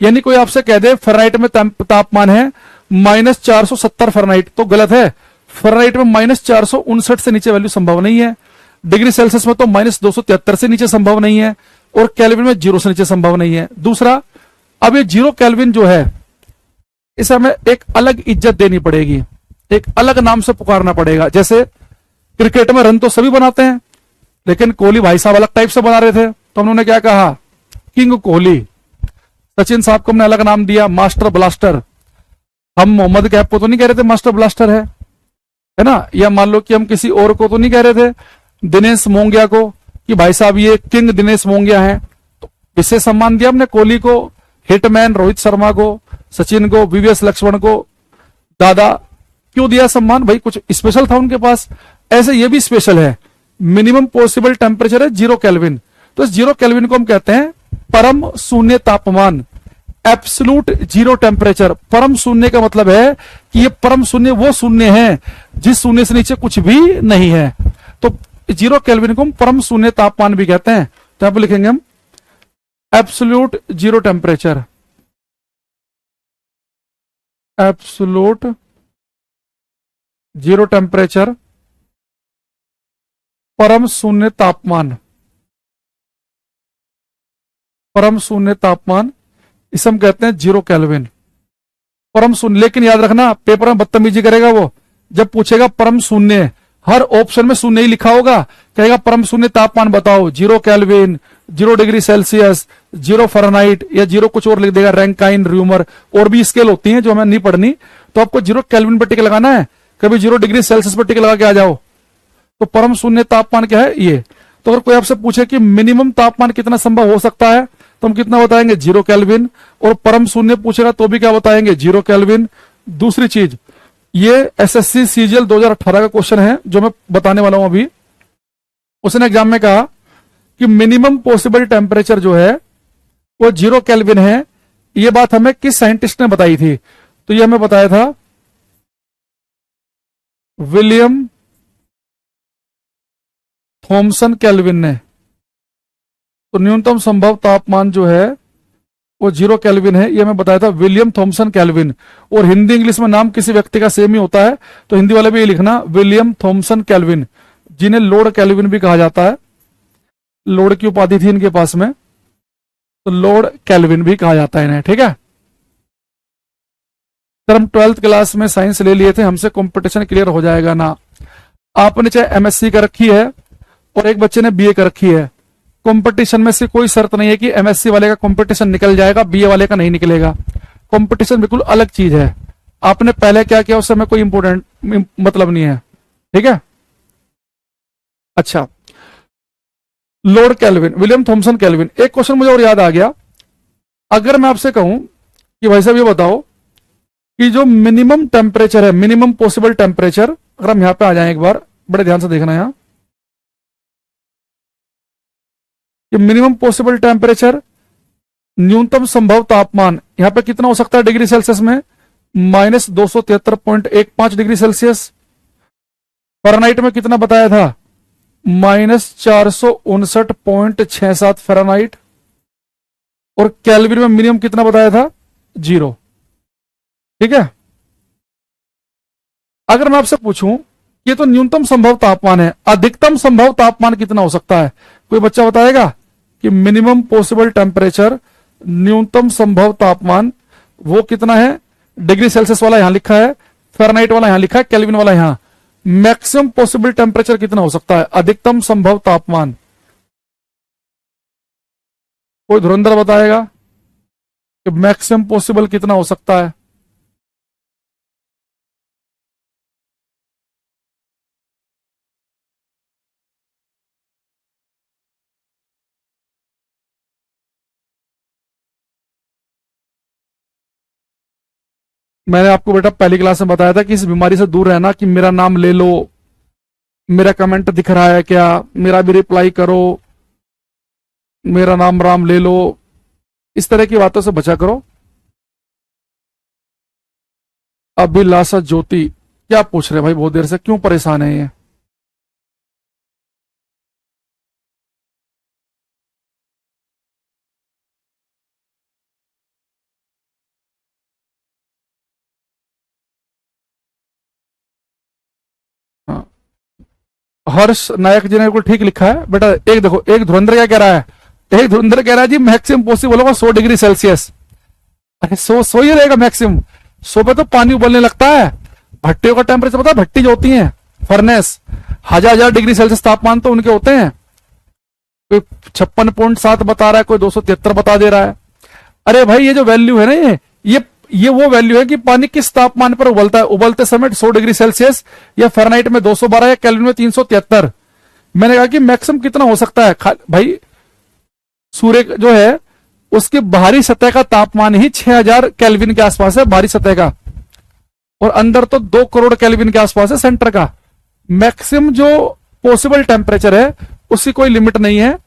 यानी कोई आपसे कह दे फ़ारेनहाइट में तापमान है -470 फ़ारेनहाइट, तो गलत है। फ़ारेनहाइट में -459 से नीचे वैल्यू संभव नहीं है, डिग्री सेल्सियस में तो -273 से नीचे संभव नहीं है, और केल्विन में 0 से नीचे संभव नहीं है। दूसरा, अब ये 0 केल्विन जो है, इसे हमें एक अलग इज्जत देनी पड़ेगी, एक अलग नाम से पुकारना पड़ेगा। जैसे क्रिकेट में रन तो सभी बनाते हैं, लेकिन कोहली भाई साहब अलग टाइप से बना रहे थे, तो उन्होंने क्या कहा? किंग कोहली। सचिन साहब को हमने अलग नाम दिया, मास्टर ब्लास्टर। हम मोहम्मद कैफ को तो नहीं कह रहे थे मास्टर ब्लास्टर है ना। या मान लो कि हम किसी और को तो नहीं कह रहे थे, दिनेश मोंगिया को, कि भाई साहब ये किंग दिनेश मोंगिया है। तो विशेष सम्मान दिया हमने कोहली को, हिटमैन रोहित शर्मा को, सचिन को, वीवीएस लक्ष्मण को, दादा। क्यों दिया सम्मान? भाई कुछ स्पेशल था उनके पास। ऐसे ये भी स्पेशल है। मिनिमम पॉसिबल टेम्परेचर है 0 केल्विन, तो इस 0 केल्विन को हम कहते हैं परम शून्य तापमान, एब्सोल्यूट जीरो टेम्परेचर। परम शून्य का मतलब है कि ये परम शून्य वो शून्य है जिस शून्य से नीचे कुछ भी नहीं है। तो 0 केल्विन को हम परम शून्य तापमान भी कहते हैं। तो यहां पर लिखेंगे हम absolute zero temperature, absolute zero temperature, परम शून्य तापमान, परम शून्य तापमान, इसे हम कहते हैं 0 केल्विन, परम शून्य। लेकिन याद रखना, पेपर में बदतमीजी करेगा वो, जब पूछेगा परम शून्य, हर ऑप्शन में शून्य ही लिखा होगा, कहेगा परम शून्य तापमान बताओ, 0 केल्विन, 0 डिग्री सेल्सियस, 0 फ़ारेनहाइट, या 0 कुछ और लिख देगा, रैंकाइन, र्यूमर, और भी स्केल होती हैं जो हमें नहीं पढ़नी। तो आपको 0 केल्विन पर टिक लगाना है, कभी 0 डिग्री सेल्सियस पर टिक लगा के आ जाओ। तो परम शून्य तापमान क्या है? ये। तो अगर कोई आपसे पूछे कि मिनिमम तापमान कितना संभव हो सकता है, तो हम कितना बताएंगे? 0 केल्विन। और परम शून्य पूछेगा तो भी क्या बताएंगे? 0 केल्विन। दूसरी चीज, ये एसएससी सीजीएल 2018 का क्वेश्चन है जो मैं बताने वाला हूं अभी। उसने एग्जाम में कहा कि मिनिमम पॉसिबल टेम्परेचर जो है वो 0 केल्विन है। ये बात हमें किस साइंटिस्ट ने बताई थी? तो ये हमें बताया था विलियम थॉमसन केल्विन ने। तो न्यूनतम संभव तापमान जो है वो 0 केल्विन है, ये हमें बताया था विलियम थॉमसन केल्विन। और हिंदी इंग्लिश में नाम किसी व्यक्ति का सेम ही होता है, तो हिंदी वाले भी ये लिखना विलियम थॉमसन केल्विन, जिन्हें लॉर्ड केल्विन भी कहा जाता है। लॉर्ड की उपाधि थी इनके पास में, तो लॉर्ड केल्विन भी कहा जाता है इन्हें, ठीक है। सर हम 12th क्लास में साइंस ले लिए थे, हमसे कंपटीशन क्लियर हो जाएगा ना? आपने चाहे एमएससी कर रखी है और एक बच्चे ने बीए कर रखी है, कंपटीशन में से कोई शर्त नहीं है कि एमएससी वाले का कंपटीशन निकल जाएगा, बीए वाले का नहीं निकलेगा। कंपटीशन बिल्कुल अलग चीज है। आपने पहले क्या किया उससे हमें कोई इंपोर्टेंट मतलब नहीं है, ठीक है? अच्छा, Lord Kelvin, William Thomson Kelvin. एक क्वेश्चन मुझे और याद आ गया। अगर मैं आपसे कहूं कि भाई साहब ये बताओ कि जो मिनिमम टेम्परेचर है, मिनिमम पॉसिबल टेम्परेचर, अगर हम यहां पे आ जाएं एक बार, बड़े ध्यान से देखना यहां कि मिनिमम पॉसिबल टेम्परेचर, न्यूनतम संभव तापमान यहां पे कितना हो सकता है डिग्री सेल्सियस में? -273.15 डिग्री सेल्सियस। फ़ारेनहाइट में कितना बताया था? -459.67 फ़ारेनहाइट। और केल्विन में मिनिमम कितना बताया था? 0। ठीक है। अगर मैं आपसे पूछूं, ये तो न्यूनतम संभव तापमान है, अधिकतम संभव तापमान कितना हो सकता है? कोई बच्चा बताएगा कि मिनिमम पॉसिबल टेम्परेचर, न्यूनतम संभव तापमान वो कितना है? डिग्री सेल्सियस वाला यहां लिखा है, फ़ारेनहाइट वाला यहां लिखा है, केल्विन वाला यहां। मैक्सिमम पॉसिबल टेम्परेचर कितना हो सकता है? अधिकतम संभव तापमान कोई धुरंधर बताएगा कि मैक्सिमम पॉसिबल कितना हो सकता है? मैंने आपको बेटा पहली क्लास में बताया था कि इस बीमारी से दूर रहना, कि मेरा नाम ले लो, मेरा कमेंट दिख रहा है क्या, मेरा भी रिप्लाई करो, मेरा नाम राम ले लो, इस तरह की बातों से बचा करो। अभिलाषा ज्योति, क्या पूछ रहे भाई बहुत देर से, क्यों परेशान है ये? हाँ। हर्ष नायक जी ने बिल्कुल ठीक लिखा है बेटा। एक देखो, एक धुरंधर क्या कह रहा है? एक धुरंधर कह रहा है जी मैक्सिमम पॉसिबल होगा 100 डिग्री सेल्सियस। अरे 100 ही रहेगा मैक्सिमम। 100 पे तो पानी उबलने लगता है। भट्टियों का टेम्परेचर पता है? भट्टी जो होती है फर्नेस, 1000 डिग्री सेल्सियस तापमान तो उनके होते हैं। कोई 56.7 बता रहा है, कोई 273 बता दे रहा है। अरे भाई ये जो वैल्यू है ना, ये वो वैल्यू है कि पानी किस तापमान पर उबलता है। उबलते समय 100 डिग्री सेल्सियस, या फ़ारेनहाइट में 212, या केल्विन में 373। मैंने कहा कि मैक्सिमम कितना हो सकता है? भाई सूर्य जो है उसकी बाहरी सतह का तापमान ही 6000 केल्विन के आसपास है, बाहरी सतह का, और अंदर तो 2 करोड़ केल्विन के आसपास है सेंटर का। मैक्सिमम जो पॉसिबल टेम्परेचर है उसकी कोई लिमिट नहीं है,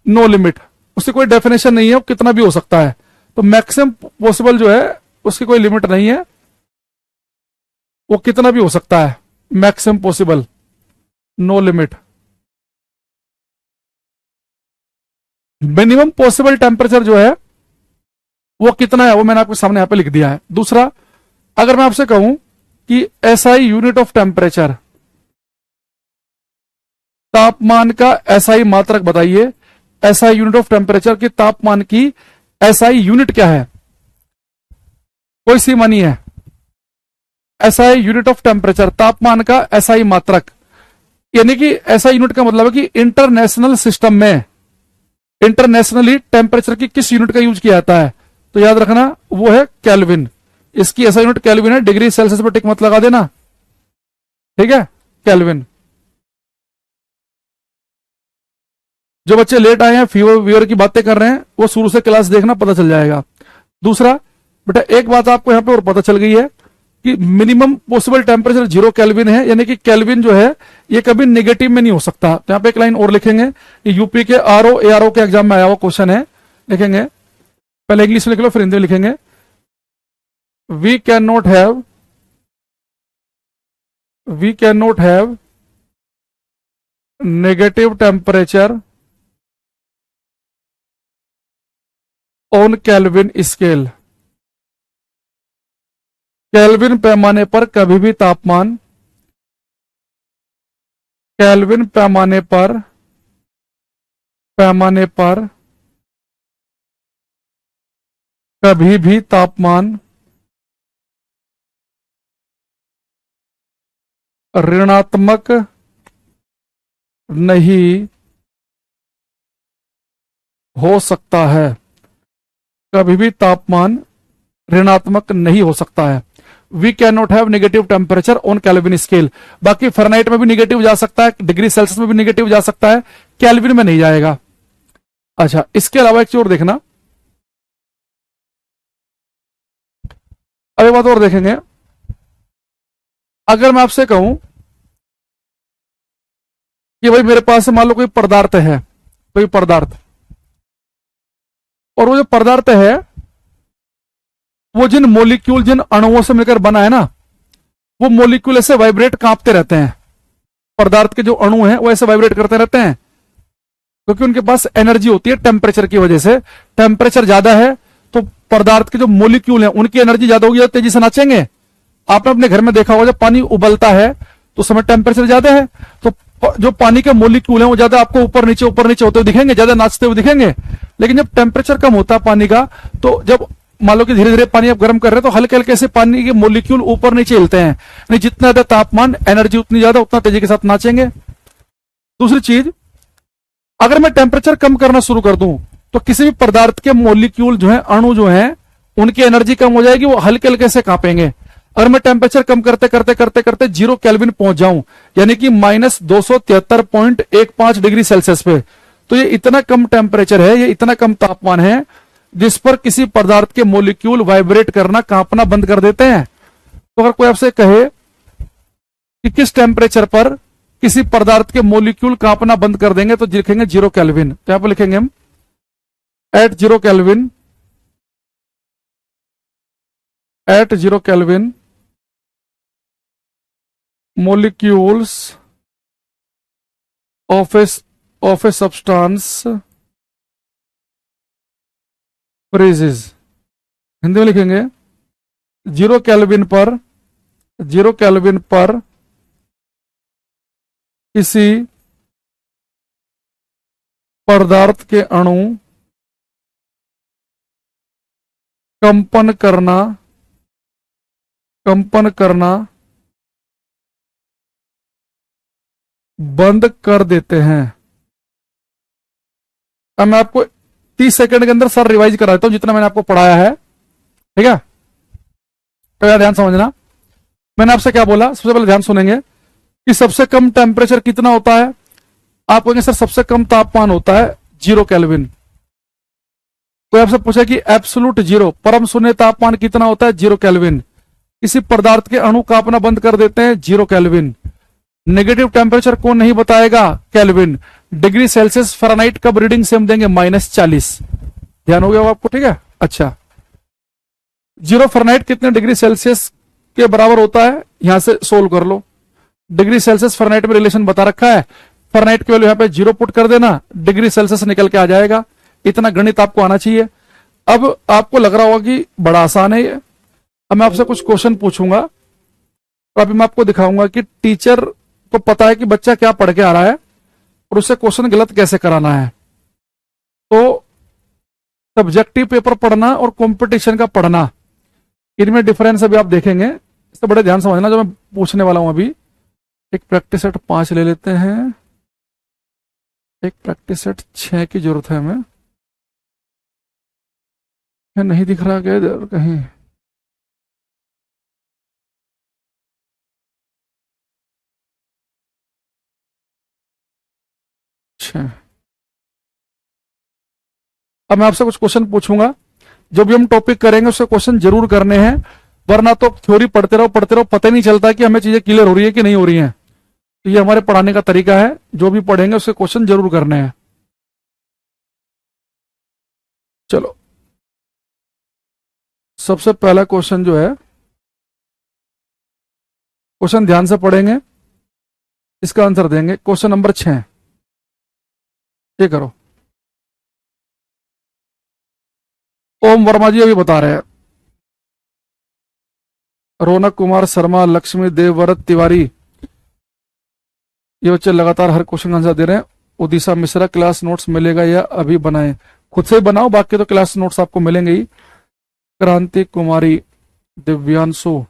नो लिमिट, उसकी कोई डेफिनेशन नहीं है, वो कितना भी हो सकता है। तो मैक्सिमम पॉसिबल जो है उसकी कोई लिमिट नहीं है, वो कितना भी हो सकता है। Maximum possible, no limit. Minimum possible temperature जो है वो कितना है, वो मैंने आपके सामने यहां पे लिख दिया है। दूसरा, अगर मैं आपसे कहूं कि एसआई यूनिट ऑफ टेम्परेचर, तापमान का एसआई मात्रक बताइए। एसआई यूनिट ऑफ टेम्परेचर की, तापमान की एसआई यूनिट क्या है? कोई सीमा नहीं है। एसआई यूनिट ऑफ टेम्परेचर, तापमान का एसआई मात्रक, यानी कि एसआई यूनिट का मतलब है कि इंटरनेशनल सिस्टम में इंटरनेशनली टेम्परेचर की किस यूनिट का यूज किया जाता है? तो याद रखना वो है केल्विन। इसकी एसआई यूनिट केल्विन है। डिग्री सेल्सियस पर टिक मत लगा देना, ठीक है? केल्विन। जो बच्चे लेट आए हैं, फीवर वीवर की बातें कर रहे हैं, वो शुरू से क्लास देखना, पता चल जाएगा। दूसरा बेटा, एक बात आपको यहां पे और पता चल गई है कि मिनिमम पॉसिबल टेम्परेचर 0 केल्विन है, यानी कि केल्विन जो है ये कभी नेगेटिव में नहीं हो सकता। तो यहां पे एक लाइन और लिखेंगे, यूपी के आरओ एआरओ के एग्जाम में आया हुआ क्वेश्चन है, लिखेंगे। पहले इंग्लिश में लिख लो, फिर हिंदी में लिखेंगे। We can not have negative temperature on Kelvin scale. Kelvin पैमाने पर कभी भी तापमान, केल्विन पैमाने पर कभी भी तापमान ऋणात्मक नहीं हो सकता है, कभी भी तापमान ऋणात्मक नहीं हो सकता है। We can not have negative temperature on Kelvin scale. बाकी फ़ारेनहाइट में भी नेगेटिव जा सकता है, डिग्री सेल्सियस में भी नेगेटिव जा सकता है, केल्विन में नहीं जाएगा। अच्छा, इसके अलावा एक चीज और देखना, अब एक बात और देखेंगे। अगर मैं आपसे कहूं कि भाई मेरे पास मान लो कोई पदार्थ है, कोई पदार्थ, और वो जो पदार्थ है वो जिन मोलिक्यूल, जिन अणुओं से मिलकर बना है ना, वो मोलिक्यूल ऐसे वाइब्रेट, कांपते रहते हैं। पदार्थ के जो अणु हैं वो ऐसे वाइब्रेट करते रहते हैं, क्योंकि उनके पास एनर्जी होती है टेम्परेचर की वजह से। टेम्परेचर ज्यादा है तो पदार्थ के जो मोलिक्यूल हैं उनकी एनर्जी ज्यादा होगी, तेजी से नाचेंगे। आपने अपने घर में देखा होगा, जब पानी उबलता है तो समय टेम्परेचर ज्यादा है, तो जो पानी के मोलिक्यूल हैं वो ज्यादा आपको ऊपर नीचे होते हुए दिखेंगे, ज्यादा नाचते हुए दिखेंगे। लेकिन जब टेम्परेचर कम होता है पानी का, तो जब मान लो कि धीरे धीरे पानी आप गर्म कर रहे हैं तो हल्के हल्के से पानी के मोलिक्यूल ऊपर नीचे हिलते हैं। नहीं, जितना ज्यादा तापमान, एनर्जी उतनी ज्यादा, उतना तेजी के साथ नाचेंगे। दूसरी चीज, अगर मैं टेम्परेचर कम करना शुरू कर दूं तो किसी भी पदार्थ के मोलिक्यूल जो है, अणु जो है, उनकी एनर्जी कम हो जाएगी, वो हल्के हल्के से कांपेंगे। अगर मैं टेम्परेचर कम करते करते करते करते 0 केल्विन पहुंच जाऊं, यानी कि -273.15 डिग्री सेल्सियस पे, तो ये इतना कम टेम्परेचर है, ये इतना कम तापमान है जिस पर किसी पदार्थ के मोलिक्यूल वाइब्रेट करना, कांपना बंद कर देते हैं। तो अगर कोई आपसे कहे कि किस टेम्परेचर पर किसी पदार्थ के मोलिक्यूल कांपना बंद कर देंगे, तो लिखेंगे 0 केल्विन। तो यहां पर लिखेंगे हम at 0 Kelvin, at 0 Kelvin molecules of a substance freezes। Hindi में लिखेंगे 0 केल्विन पर, 0 केल्विन पर किसी पदार्थ के अणु कंपन करना बंद कर देते हैं। अब मैं आपको 30 सेकंड के अंदर सर रिवाइज करा देता हूं जितना मैंने आपको पढ़ाया है, ठीक है? तो यार ध्यान समझना, मैंने आपसे क्या बोला, सबसे पहले ध्यान सुनेंगे कि सबसे कम टेम्परेचर कितना होता है। आप कहेंगे सर सबसे कम तापमान होता है 0 केल्विन। कोई आपसे पूछा कि एब्सोल्यूट जीरो, परम शून्य तापमान कितना होता है, 0 केल्विन। किसी पदार्थ के अणु कांपना बंद कर देते हैं, 0 केल्विन। नेगेटिव टेम्परेचर कौन नहीं बताएगा, केल्विन। डिग्री सेल्सियस फ़ारेनहाइट कब रीडिंग सेम देंगे, -40। ध्यान हो गया वो आपको, ठीक है? अच्छा, 0 फ़ारेनहाइट कितने डिग्री सेल्सियस के बराबर होता है, यहां से सोल्व कर लो। डिग्री सेल्सियस फ़ारेनहाइट में रिलेशन बता रखा है, फ़ारेनहाइट की वैल्यू यहां पे 0 पुट कर देना, डिग्री सेल्सियस निकल के आ जाएगा। इतना गणित आपको आना चाहिए। अब आपको लग रहा होगा कि बड़ा आसान है ये। अब मैं आपसे कुछ क्वेश्चन पूछूंगा और अभी मैं आपको दिखाऊंगा कि टीचर को पता है कि बच्चा क्या पढ़ के आ रहा है और उससे क्वेश्चन गलत कैसे कराना है। तो सब्जेक्टिव पेपर पढ़ना और कंपटीशन का पढ़ना, इनमें डिफरेंस अभी आप देखेंगे, इससे बड़े ध्यान समझना जो मैं पूछने वाला हूं अभी। एक प्रैक्टिस सेट 5 ले लेते हैं, एक प्रैक्टिस सेट 6 की जरूरत है हमें। नहीं दिख रहा क्या इधर कहीं? अच्छा, अब मैं आपसे कुछ क्वेश्चन पूछूंगा, जो भी हम टॉपिक करेंगे उसके क्वेश्चन जरूर करने हैं, वरना तो थ्योरी पढ़ते रहो पता ही नहीं चलता कि हमें चीजें क्लियर हो रही है कि नहीं हो रही हैं। तो ये हमारे पढ़ाने का तरीका है, जो भी पढ़ेंगे उसके क्वेश्चन जरूर करने हैं। चलो, सबसे पहला क्वेश्चन जो है, क्वेश्चन ध्यान से पढ़ेंगे, इसका आंसर देंगे। क्वेश्चन नंबर 6, ये करो। ओम वर्मा जी अभी बता रहे हैं, रौनक कुमार शर्मा, लक्ष्मी देवव्रत तिवारी, ये बच्चे लगातार हर क्वेश्चन का आंसर दे रहे हैं। उदिशा मिश्रा, क्लास नोट्स मिलेगा या अभी बनाएं? खुद से ही बनाओ, बाकी तो क्लास नोट्स आपको मिलेंगे ही। क्रांति कुमारी, दिव्यांशु,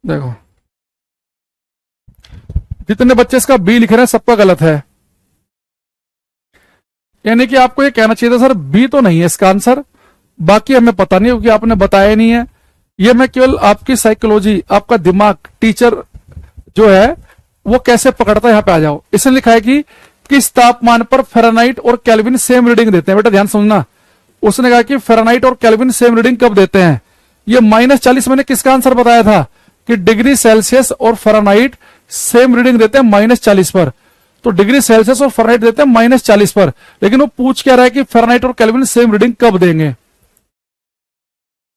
देखो जितने बच्चे इसका बी लिख रहे हैं सबका गलत है, यानी कि आपको ये कहना चाहिए था सर बी तो नहीं है इसका आंसर, बाकी हमें पता नहीं क्योंकि आपने बताया नहीं है। ये मैं केवल आपकी साइकोलॉजी, आपका दिमाग, टीचर जो है वो कैसे पकड़ता है यहां पे आ जाओ। इसने लिखा है कि किस तापमान पर फ़ारेनहाइट और केल्विन सेम रीडिंग देते हैं। बेटा ध्यान समझना, उसने कहा कि फ़ारेनहाइट और केल्विन सेम रीडिंग कब देते हैं। ये -40 मैंने किसका आंसर बताया था कि डिग्री सेल्सियस और फ़ारेनहाइट सेम रीडिंग देते हैं -40 पर। तो डिग्री सेल्सियस और फ़ारेनहाइट देते हैं -40 पर, लेकिन वो पूछ क्या रहा है कि फ़ारेनहाइट और केल्विन सेम रीडिंग कब देंगे।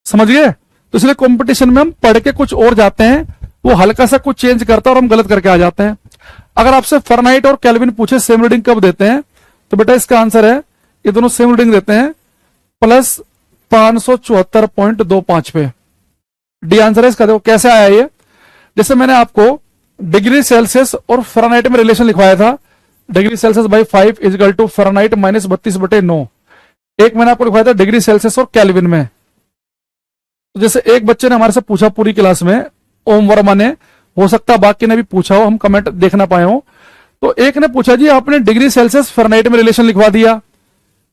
समझ गए? तो इसलिए कंपटीशन में हम पढ़ के कुछ और जाते हैं, वो हल्का सा कुछ चेंज करता है और हम गलत करके आ जाते हैं। अगर आपसे फ़ारेनहाइट और केल्विन पूछे सेम रीडिंग कब देते हैं, तो बेटा इसका आंसर है ये दोनों सेम रीडिंग देते हैं प्लस 574.25 पे। डी आंसर है इसका। देखो कैसे आया ये, जैसे मैंने आपको डिग्री सेल्सियस और फ़ारेनहाइट में रिलेशन लिखवाया था, degree Celsius by 5 equal to Fahrenheit -32/9। एक मैंने आपको लिखवाया था डिग्री सेल्सियस और केल्विन में। तो जैसे एक बच्चे ने हमारे से पूछा पूरी क्लास में, ओम वर्मा ने, हो सकता है बाकी ने भी पूछा हो, हम कमेंट देखना पाए हो। तो एक ने पूछा जी आपने डिग्री सेल्सियस फ़ारेनहाइट में रिलेशन लिखवा दिया,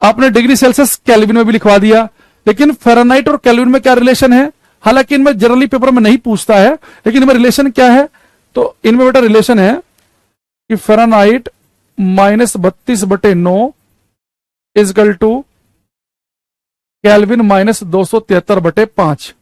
आपने डिग्री सेल्सियस केल्विन में भी लिखवा दिया, लेकिन फ़ारेनहाइट और केल्विन में क्या रिलेशन है। हालांकि इनमें जनरली पेपर में नहीं पूछता है, लेकिन इनमें रिलेशन क्या है, तो इनमें बेटा रिलेशन है कि फ़ारेनहाइट -32/9 इजकल टू केल्विन -273/5।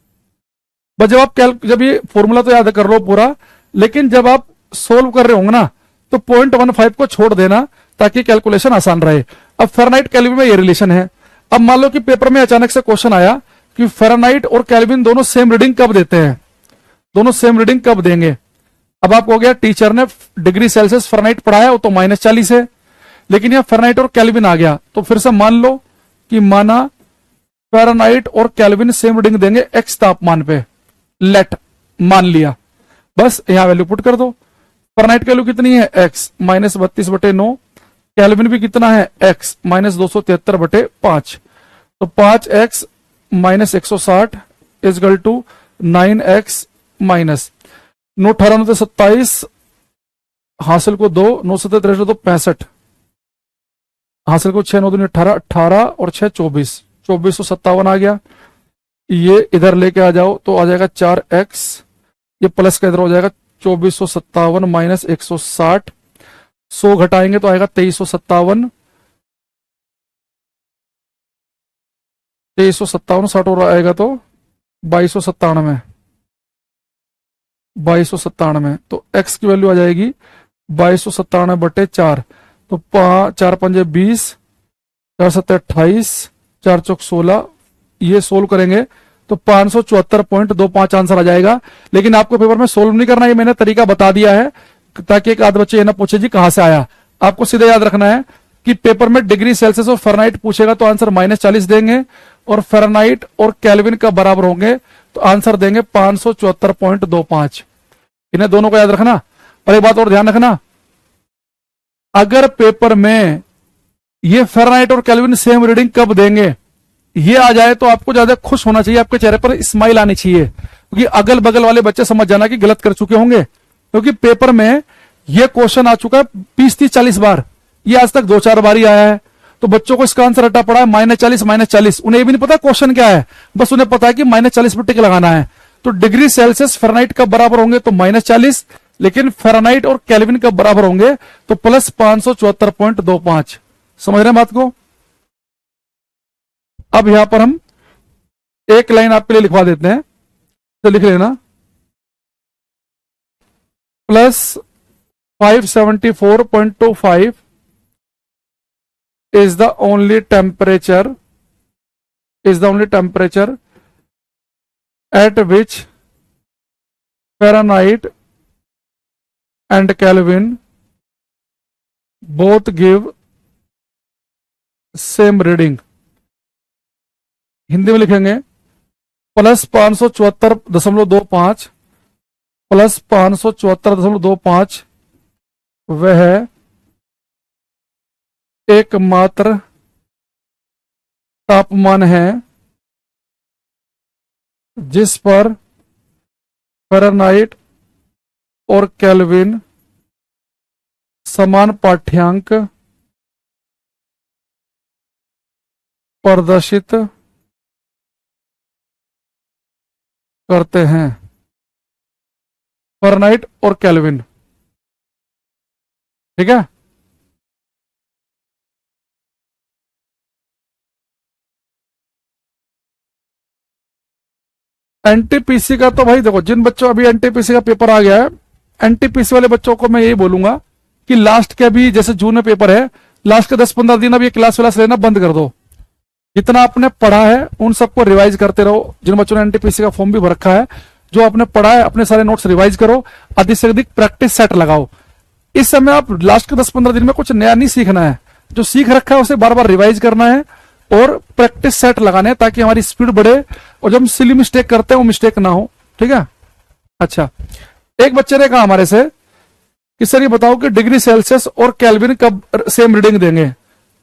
बस जब ये फॉर्मूला तो याद कर लो पूरा, लेकिन जब आप सोल्व कर रहे होंगे ना तो 0.15 को छोड़ देना ताकि कैलकुलेशन आसान रहे। अब फ़ारेनहाइट केल्विन में ये रिलेशन है। अब मान लो कि पेपर में अचानक से क्वेश्चन आया कि फ़ारेनहाइट और केल्विन दोनों सेम रीडिंग कब देते हैं, दोनों सेम रीडिंग कब देंगे। अब आपको हो गया टीचर ने डिग्री सेल्सियस फ़ारेनहाइट पढ़ाया, वो तो -40 है, लेकिन यहां फ़ारेनहाइट और केल्विन आ गया, तो फिर से मान लो कि माना फ़ारेनहाइट और केल्विन सेम रीडिंग देंगे x तापमान पे, लेट मान लिया, बस यहां वैल्यू पुट कर दो। फ़ारेनहाइट की वैल्यू कितनी है x -32/9, केल्विन भी कितना है x -273/5, तो 5x -160 is equal to 9x minus 9 18 9 27, हासिल को 2 9 7 3 2 65, हासिल को 6 9 2 18 18 और 6 24 2457 आ गया। ये इधर लेके आ जाओ तो आ जाएगा 4x, ये प्लस का इधर हो जाएगा 2457 माइनस 160, 100 घटाएंगे तो आएगा 2357, 2357 60 और आएगा तो 2297, 2297। तो x की वैल्यू आ जाएगी 2297/4, तो 4 पंजे 20, 4 7 28, 4 चौक 16, ये सोल्व करेंगे तो 574.25 आंसर आ जाएगा। लेकिन आपको पेपर में सोल्व नहीं करना, ये मैंने तरीका बता दिया है ताकि एक आध बच्चे ये ना पूछे जी कहां से आया। आपको सीधे याद रखना है कि पेपर में डिग्री सेल्सियस और फ़ारेनहाइट पूछेगा तो आंसर -40 देंगे, और फ़ारेनहाइट और केल्विन का बराबर होंगे तो आंसर देंगे 574.25। इन्हें दोनों को याद रखना। और एक बात और ध्यान रखना, अगर पेपर में ये फ़ारेनहाइट और केल्विन सेम रीडिंग कब देंगे ये आ जाए तो आपको ज्यादा खुश होना चाहिए, आपके चेहरे पर स्माइल आनी चाहिए, क्योंकि अगल बगल वाले बच्चे समझ जाना कि गलत कर चुके होंगे, क्योंकि पेपर में ये क्वेश्चन आ चुका है 20-30-40 बार, ये आज तक 2-4 बार ही आया है। तो बच्चों को इसका आंसर रटा पड़ा है -40 -40, उन्हें ये भी नहीं पता क्वेश्चन क्या है, बस उन्हें पता है कि -40 पर टिक लगाना है। तो डिग्री सेल्सियस फ़ारेनहाइट कब बराबर होंगे तो -40, लेकिन फ़ारेनहाइट और केल्विन कब बराबर होंगे तो प्लस 574.25। समझ रहे हैं बात को। अब यहां पर हम एक लाइन आपके लिए लिखवा देते हैं, तो लिख लेना plus 574.25 is the only temperature at which Fahrenheit and Kelvin both give same reading। Hindi में लिखेंगे प्लस 574.25 प्लस 574.25 वह एकमात्र तापमान है जिस पर फ़ारेनहाइट और केल्विन समान पाठ्यांक प्रदर्शित करते हैं। फ़ारेनहाइट और केल्विन, ठीक है। एनटीपीसी का तो भाई देखो, जिन बच्चों अभी एनटीपीसी का पेपर आ गया है, एनटीपीसी वाले बच्चों को मैं यही बोलूंगा कि लास्ट के अभी जैसे जून में पेपर है, लास्ट के 10-15 दिन अब ये क्लास व्लास लेना बंद कर दो। जितना आपने पढ़ा है उन सबको रिवाइज करते रहो। जिन बच्चों ने एनटीपीसी का फॉर्म भी भर रखा है, जो आपने पढ़ा है अपने सारे नोट्स रिवाइज करो, अधिक से अधिक प्रैक्टिस सेट लगाओ। इस समय आप लास्ट के 10-15 दिन में कुछ नया नहीं सीखना है, जो सीख रखा है उसे बार बार रिवाइज करना है और प्रैक्टिस सेट लगाने हैं, ताकि हमारी स्पीड बढ़े और जब हम सिली मिस्टेक करते हैं वो मिस्टेक ना हो, ठीक है। अच्छा, एक बच्चे ने कहा हमारे से कि सर ये बताओ कि डिग्री सेल्सियस और केल्विन कब सेम रीडिंग देंगे,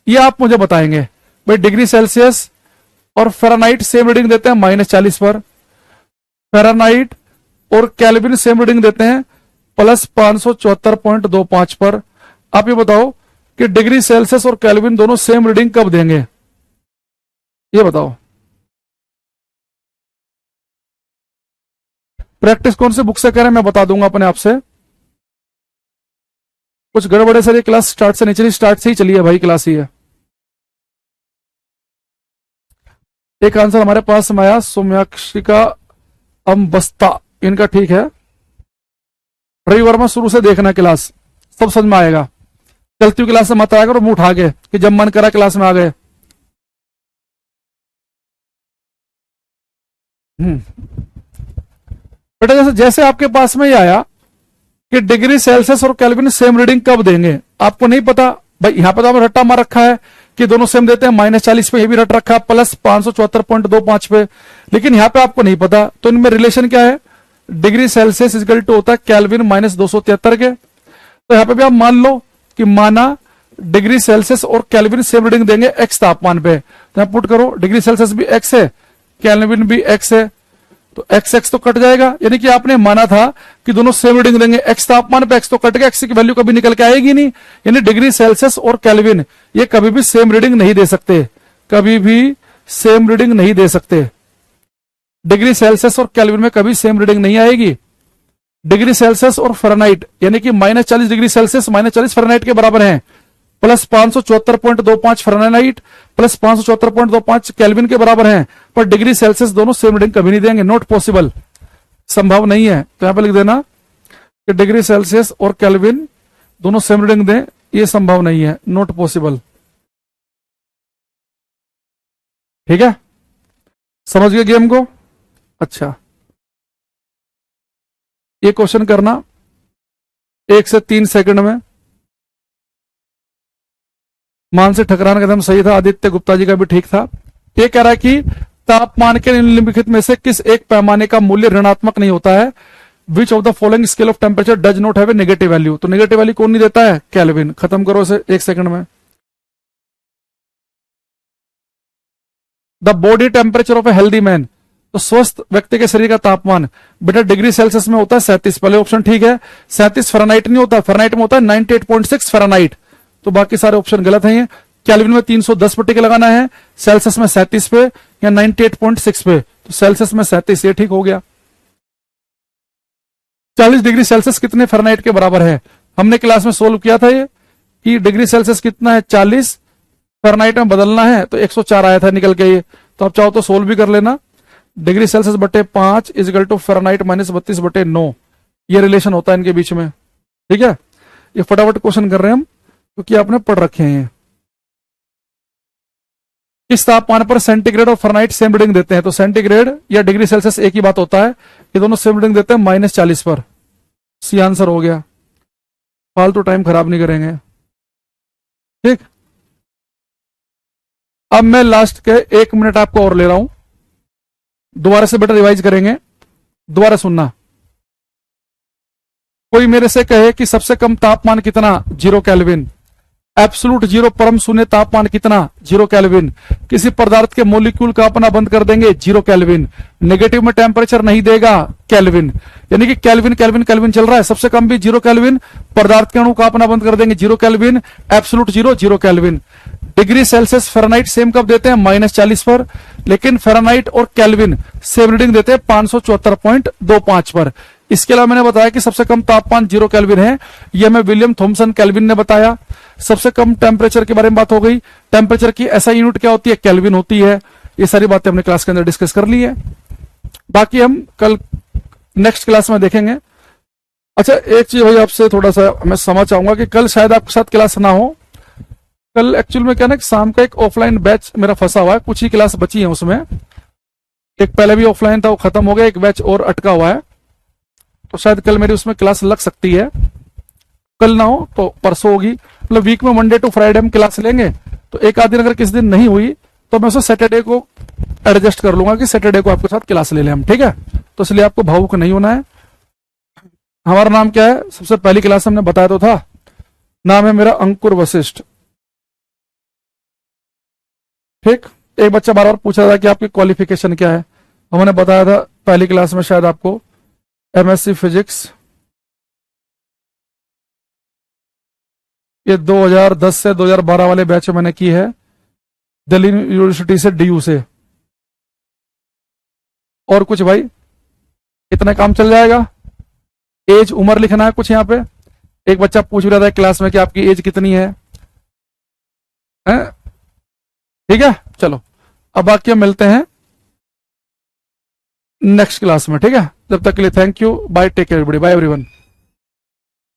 ये आप मुझे बताएंगे। भाई डिग्री सेल्सियस और फ़ारेनहाइट सेम रीडिंग देते हैं -40 पर, फ़ारेनहाइट और केल्विन सेम रीडिंग देते हैं +574.25 पर। आप ये बताओ कि डिग्री सेल्सियस और केल्विन दोनों सेम रीडिंग कब देंगे, ये बताओ। प्रैक्टिस कौन से बुक से करें मैं बता दूंगा अपने आप से। कुछ गड़बड़ है सर, ये क्लास स्टार्ट से नहीं चली, स्टार्ट से ही चली है भाई, क्लास ही है। एक आंसर हमारे पास में आया, सौम्याक्षिका अम्बस्ता, इनका ठीक है। रवि वर्मा शुरू से देखना क्लास, सब समझ में आएगा। चलती हुई क्लास से मत आया करो मुंह उठा के कि जब मन करा क्लास में आ गए। बेटा जैसे जैसे आपके पास में ये आया कि डिग्री सेल्सियस और केल्विन सेम रीडिंग कब देंगे, आपको नहीं पता भाई। यहां पर तो आपने रट्टा मार रखा है कि दोनों सेम देते हैं -40 पे, ये भी रट रखा है +574.25 पे, लेकिन यहां पे आपको नहीं पता। तो इनमें रिलेशन क्या है, डिग्री सेल्सियस इक्वल टू होता है केल्विन -273 के। तो यहां पे भी आप मान लो कि माना डिग्री सेल्सियस और केल्विन सेम रीडिंग देंगे x तापमान पे, तो यहां पुट करो डिग्री सेल्सियस भी x है, केल्विन भी x है, तो x तो कट जाएगा। यानी कि आपने माना था कि दोनों सेम रीडिंग देंगे x तापमान पे, x तो कट गया, x की वैल्यू कभी निकल के आएगी नहीं। यानी डिग्री सेल्सियस और केल्विन ये कभी भी सेम रीडिंग नहीं दे सकते, कभी भी सेम रीडिंग नहीं दे सकते। डिग्री सेल्सियस और केल्विन में कभी सेम रीडिंग नहीं आएगी। डिग्री सेल्सियस और फ़ारेनहाइट यानी कि -40 डिग्री सेल्सियस -40 फ़ारेनहाइट के बराबर हैं, +574.25 फ़ारेनहाइट +574.25 केल्विन के बराबर हैं, पर डिग्री सेल्सियस दोनों सेम रीडिंग कभी नहीं देंगे, नॉट पॉसिबल, संभव नहीं है। तो यहां पर लिख देना कि डिग्री सेल्सियस और केल्विन दोनों सेम रीडिंग दें, ये संभव नहीं है, नॉट पॉसिबल, ठीक है। समझ गए गेम को। अच्छा, ये क्वेश्चन करना 1 से 3 सेकंड में। मान से ठकरान का एकदम सही था, आदित्य गुप्ता जी का भी ठीक था। ये कह रहा है कि तापमान के निम्नलिखित में से किस एक पैमाने का मूल्य ऋणात्मक नहीं होता है, which of the following scale of temperature does not have a negative value. तो नेगेटिव वैल्यू कौन नहीं देता है, केल्विन। खत्म करो इसे 1 सेकंड में। The body temperature of a healthy man, तो स्वस्थ व्यक्ति के शरीर का तापमान बेटा डिग्री सेल्सियस में होता है 37, पहले ऑप्शन ठीक है। 37 फ़ारेनहाइट नहीं होता, फ़ारेनहाइट में होता है 98.6 फ़ारेनहाइट, तो बाकी सारे ऑप्शन गलत हैं। केल्विन में 310 पर टिक लगाना है, सेल्सियस में 37 पे या 98.6 पे, तो सेल्सियस में 37, ये ठीक हो गया। 40 डिग्री सेल्सियस कितने फ़ारेनहाइट के बराबर है, हमने क्लास में सोल्व किया था ये कि डिग्री सेल्सियस कितना है 40, फ़ारेनहाइट में बदलना है तो 104 आया था निकल के ये। तो आप चाहो तो सोल्व भी कर लेना। डिग्री सेल्सियस बटे 5 इजिकल टू फ़ारेनहाइट -32 बटे 9, ये रिलेशन होता है इनके बीच में, ठीक है। ये फटाफट क्वेश्चन कर रहे हैं हम क्योंकि आपने पढ़ रखे हैं। किस तापमान पर सेंटीग्रेड और फ़ारेनहाइट सेम रीडिंग देते हैं, तो सेंटीग्रेड या डिग्री सेल्सियस एक ही बात होता है, ये दोनों सेम रीडिंग देते हैं -40 पर। सी आंसर हो गया, फालतू टाइम खराब नहीं करेंगे, ठीक। अब मैं लास्ट के 1 मिनट आपको और ले रहा हूं, दोबारा से बेटा रिवाइज करेंगे, दोबारा सुनना। कोई मेरे से कहे कि सबसे कम तापमान कितना, 0 केल्विन, एब्सोल्यूट जीरो परम शून्य तापमान कितना, 0 केल्विन। किसी पदार्थ के मोलिक्यूल का अपना बंद कर देंगे, 0 केल्विन। नेगेटिव में टेम्परेचर नहीं देगा, केल्विन। यानी कि केल्विन केल्विन केल्विन चल रहा है, सबसे कम भी 0 केल्विन। पदार्थ के अणु का अपना बंद कर देंगे, 0 kelvin. Absolute zero, 0 kelvin. Degree Celsius Fahrenheit same कब देते हैं, -40 पर। लेकिन फ़ारेनहाइट और केल्विन सेम रीडिंग देते हैं 574.25 पर। इसके अलावा मैंने बताया कि सबसे कम तापमान 0 केल्विन है, यह हमें विलियम थॉमसन केल्विन ने बताया। सबसे कम टेम्परेचर के बारे में बात हो गई। टेम्परेचर की ऐसा यूनिट क्या होती है, केल्विन होती है। ये सारी बातें हमने क्लास के अंदर डिस्कस कर ली है, बाकी हम कल नेक्स्ट क्लास में देखेंगे। अच्छा, एक चीज भाई आपसे थोड़ा सा मैं समझ चाहूंगा कि कल शायद आपके साथ क्लास ना हो। कल एक्चुअल में क्या ना कि शाम का एक ऑफलाइन बैच मेरा फंसा हुआ है, कुछ ही क्लास बची है उसमें। एक पहले भी ऑफलाइन था, वो खत्म हो गया, एक बैच और अटका हुआ है, तो शायद कल मेरी उसमें क्लास लग सकती है। कल ना हो तो परसों होगी। मतलब वीक में मंडे टू फ्राइडे हम क्लास लेंगे, तो एक आध दिन अगर किस दिन नहीं हुई तो मैं उसे सैटरडे को एडजस्ट कर लूंगा कि सैटरडे को आपके साथ क्लास ले लें हम, ठीक है। तो इसलिए आपको भावुक नहीं होना है। हमारा नाम क्या है, सबसे पहली क्लास हमने बताया तो था, नाम है मेरा अंकुर वशिष्ठ, ठीक। एक बच्चा बार बार पूछ रहा था कि आपकी क्वालिफिकेशन क्या है। हमने बताया था पहली क्लास में शायद आपको, एमएससी फिजिक्स, ये 2010 से 2012 वाले बैच में मैंने की है, दिल्ली यूनिवर्सिटी से, डीयू से। और कुछ भाई, इतना काम चल जाएगा। एज, उम्र लिखना है कुछ यहाँ पे। एक बच्चा पूछ रहा था क्लास में कि आपकी एज कितनी है, हैं? ठीक है, चलो अब बाकी हम मिलते हैं नेक्स्ट क्लास में, ठीक है। जब तक के लिए thank you, bye, take care everybody, bye everyone.